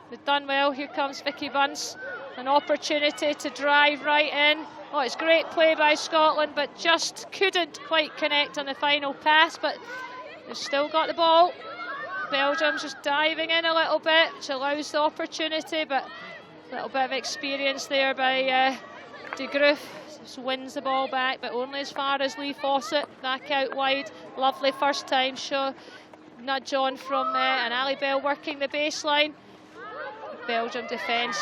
they've done well. Here comes Vicky Bunce, an opportunity to drive right in. Oh, it's great play by Scotland, but just couldn't quite connect on the final pass, but they've still got the ball. Belgium's just diving in a little bit, which allows the opportunity, but a little bit of experience there by De Groot. Just wins the ball back, but only as far as Lee Fawcett, back out wide. Lovely first time nudge on from and Ali Bell working the baseline. Belgium defence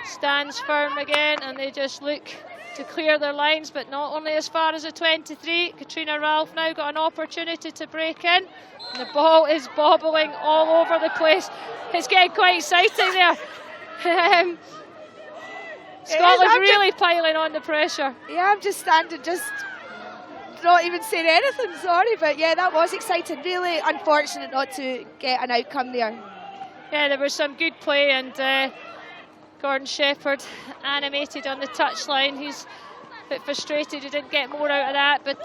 stands firm again, and they just look to clear their lines, but not only as far as the 23. Katrina Ralph now got an opportunity to break in. The ball is bobbling all over the place. It's getting quite exciting there. Scotland's really piling on the pressure. Yeah, I'm just standing, just not even saying anything, sorry, but yeah, that was exciting. Really unfortunate not to get an outcome there. Yeah, there was some good play, and Gordon Shepherd animated on the touchline. He's bit frustrated he didn't get more out of that, but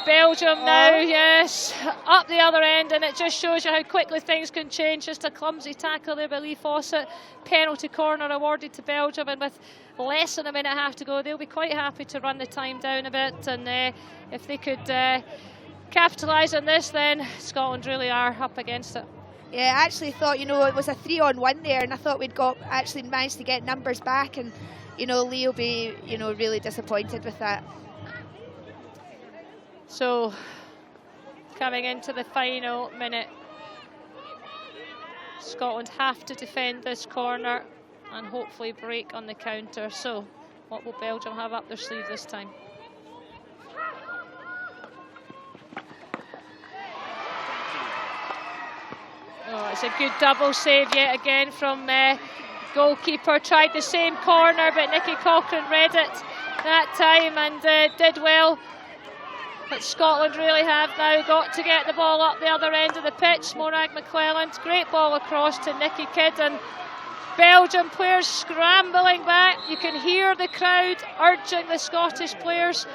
Belgium now, yes, up the other end, and it just shows you how quickly things can change. Just a clumsy tackle there by Lee Fawcett. Penalty corner awarded to Belgium, and with less than a minute and a half to go, they'll be quite happy to run the time down a bit, and if they could capitalise on this, then Scotland really are up against it. Yeah, I actually thought, it was a 3-on-1 there, and I thought we'd actually managed to get numbers back, and Lee will be really disappointed with that. So coming into the final minute, Scotland have to defend this corner and hopefully break on the counter. So what will Belgium have up their sleeve this time? Oh, it's a good double save yet again from goalkeeper. Tried the same corner, but Nicky Cochrane read it that time and did well. But Scotland really have now got to get the ball up the other end of the pitch. Morag McClelland, great ball across to Nicky Kidd, and Belgium players scrambling back. You can hear the crowd urging the Scottish players,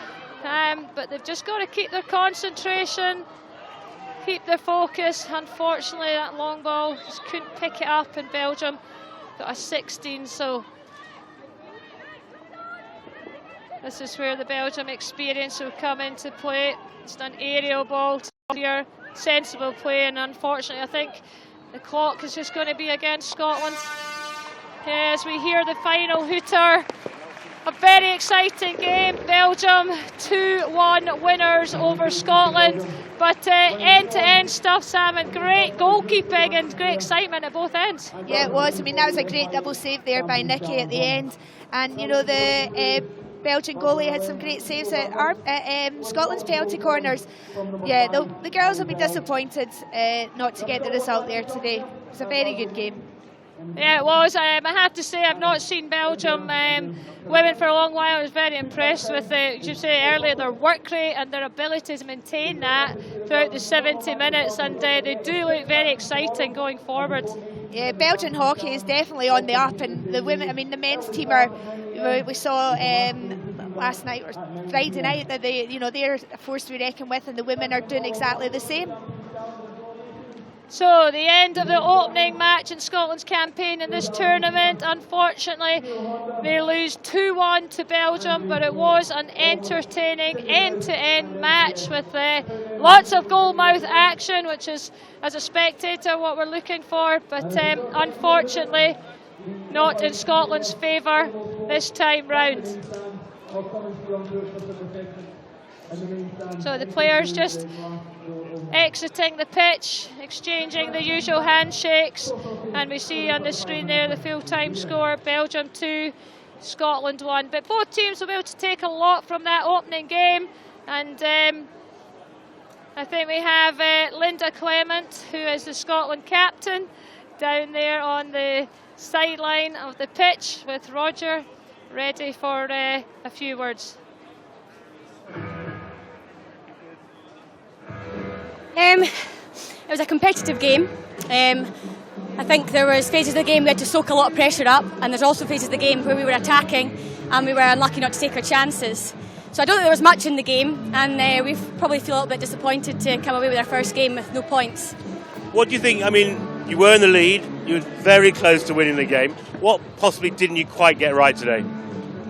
but they've just got to keep their concentration, keep their focus. Unfortunately, that long ball just couldn't pick it up, and Belgium got a 16, so this is where the Belgium experience will come into play. It's an aerial ball to your sensible play, and unfortunately I think the clock is just going to be against Scotland. As we hear the final hooter, a very exciting game. Belgium 2-1 winners over Scotland, but end-to-end stuff, Sam, and great goalkeeping and great excitement at both ends. Yeah, it was. I mean, that was a great double save there by Nicky at the end, and the Belgian goalie had some great saves at Scotland's penalty corners. Yeah, the girls will be disappointed not to get the result there today. It was a very good game. Yeah, it was. I have to say, I've not seen Belgium women for a long while. I was very impressed with, as you say earlier, their work rate and their ability to maintain that throughout the 70 minutes, and they do look very exciting going forward. Yeah, Belgian hockey is definitely on the up, and the women, I mean, the men's team we saw last night or Friday night that they're a force to be reckoned with, and the women are doing exactly the same. So the end of the opening match in Scotland's campaign in this tournament. Unfortunately, they lose 2-1 to Belgium, but it was an entertaining end-to-end match with lots of goal-mouth action, which is, as a spectator, what we're looking for. But unfortunately, not in Scotland's favour this time round. So the players just exiting the pitch, exchanging the usual handshakes, and we see on the screen there the full-time score: Belgium 2, Scotland 1. But both teams will be able to take a lot from that opening game, and I think we have Linda Clement, who is the Scotland captain, down there on the sideline of the pitch with Roger ready for a few words. It was a competitive game. I think there was phases of the game we had to soak a lot of pressure up, and there's also phases of the game where we were attacking and we were unlucky not to take our chances. So I don't think there was much in the game, and we probably feel a little bit disappointed to come away with our first game with no points. What do you think? I mean, you were in the lead, you were very close to winning the game. What possibly didn't you quite get right today?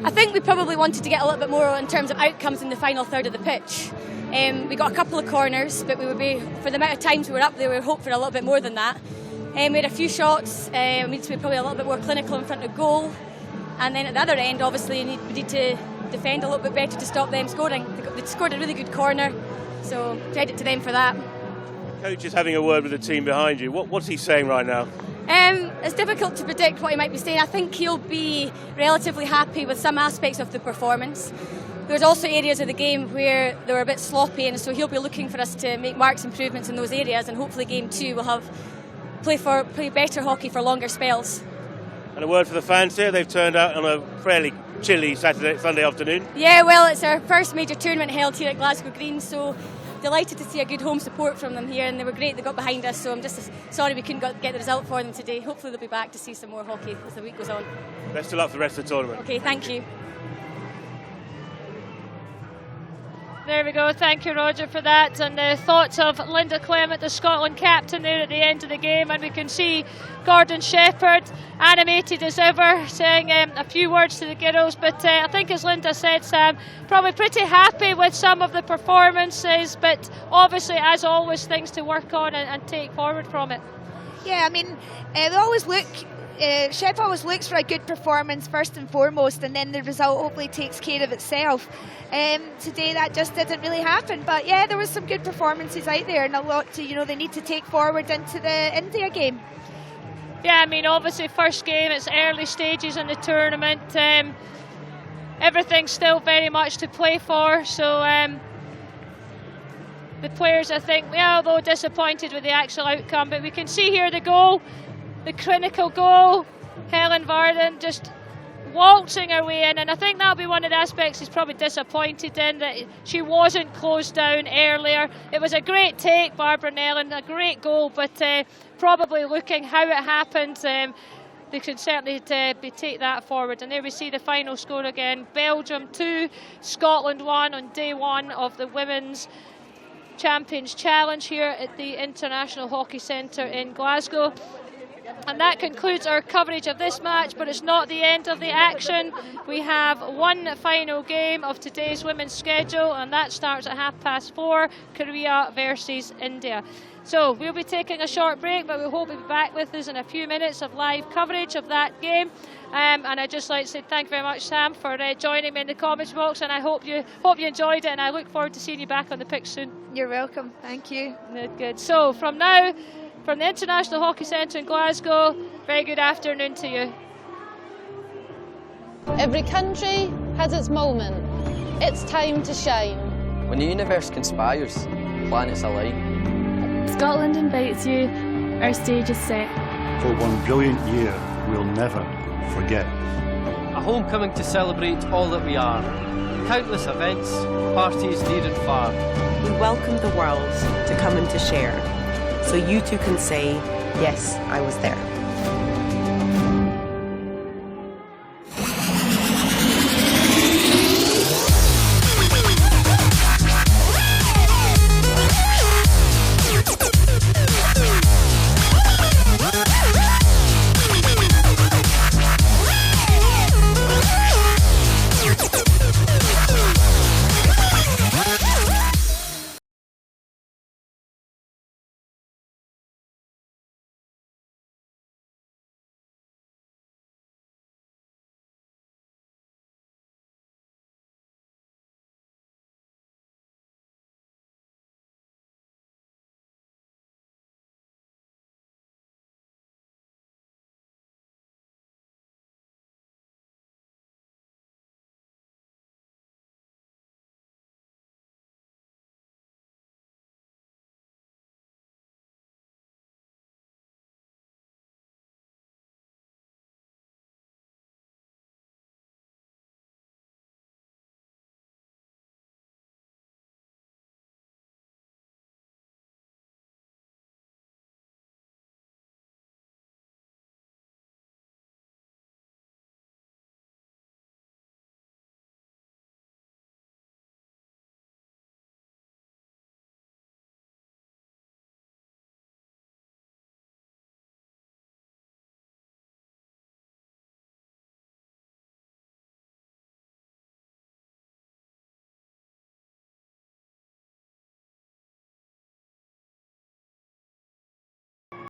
I think we probably wanted to get a little bit more in terms of outcomes in the final third of the pitch. We got a couple of corners, but for the amount of times we were up there, we were hoping for a little bit more than that. We had a few shots, means to be probably a little bit more clinical in front of goal. And then at the other end, obviously, we need to defend a little bit better to stop them scoring. They scored a really good corner, so credit to them for that. Coach is having a word with the team behind you. What's he saying right now? It's difficult to predict what he might be saying. I think he'll be relatively happy with some aspects of the performance. There's also areas of the game where they were a bit sloppy, and so he'll be looking for us to make marked improvements in those areas, and hopefully game 2 will play better hockey for longer spells. And a word for the fans here. They've turned out on a fairly chilly Sunday afternoon. Yeah, well, it's our first major tournament held here at Glasgow Green, so delighted to see a good home support from them here, and they were great. They got behind us, so I'm just sorry we couldn't get the result for them today. Hopefully they'll be back to see some more hockey as the week goes on. Best of luck for the rest of the tournament. Okay, thank you. There we go, thank you Roger for that. And the thoughts of Linda Clement, the Scotland captain, there at the end of the game. And we can see Gordon Shepherd, animated as ever, saying a few words to the girls. But I think, as Linda said, Sam, probably pretty happy with some of the performances, but obviously, as always, things to work on and take forward from it. Yeah, I mean, they always look... Chef always looks for a good performance first and foremost, and then the result hopefully takes care of itself. Today that just didn't really happen, but yeah, there was some good performances out there and a lot to, they need to take forward into the India game. Yeah, I mean, obviously first game, it's early stages in the tournament. Everything's still very much to play for, so the players, I think, although disappointed with the actual outcome, but we can see here the goal. The clinical goal, Helen Varden just waltzing her way in, and I think that'll be one of the aspects he's probably disappointed in, that she wasn't closed down earlier. It was a great take, Barbara Nellen, a great goal, but probably looking how it happened, they can certainly take that forward. And there we see the final score again, Belgium 2, Scotland 1 on day one of the Women's Champions Challenge here at the International Hockey Centre in Glasgow. And that concludes our coverage of this match, but it's not the end of the action. We have one final game of today's women's schedule, and that starts at 4:30, Korea versus India. So we'll be taking a short break, but we hope you'll be back with us in a few minutes of live coverage of that game. And I'd just like to say thank you very much, Sam, for joining me in the comments box, and I hope you enjoyed it, and I look forward to seeing you back on the pitch soon. You're welcome, thank you. Good. So from now, from the International Hockey Centre in Glasgow, very good afternoon to you. Every country has its moment. It's time to shine. When the universe conspires, planets align. Scotland invites you, our stage is set. For one brilliant year we'll never forget. A homecoming to celebrate all that we are. Countless events, parties near and far. We welcome the world to come and to share, so you too can say, yes, I was there.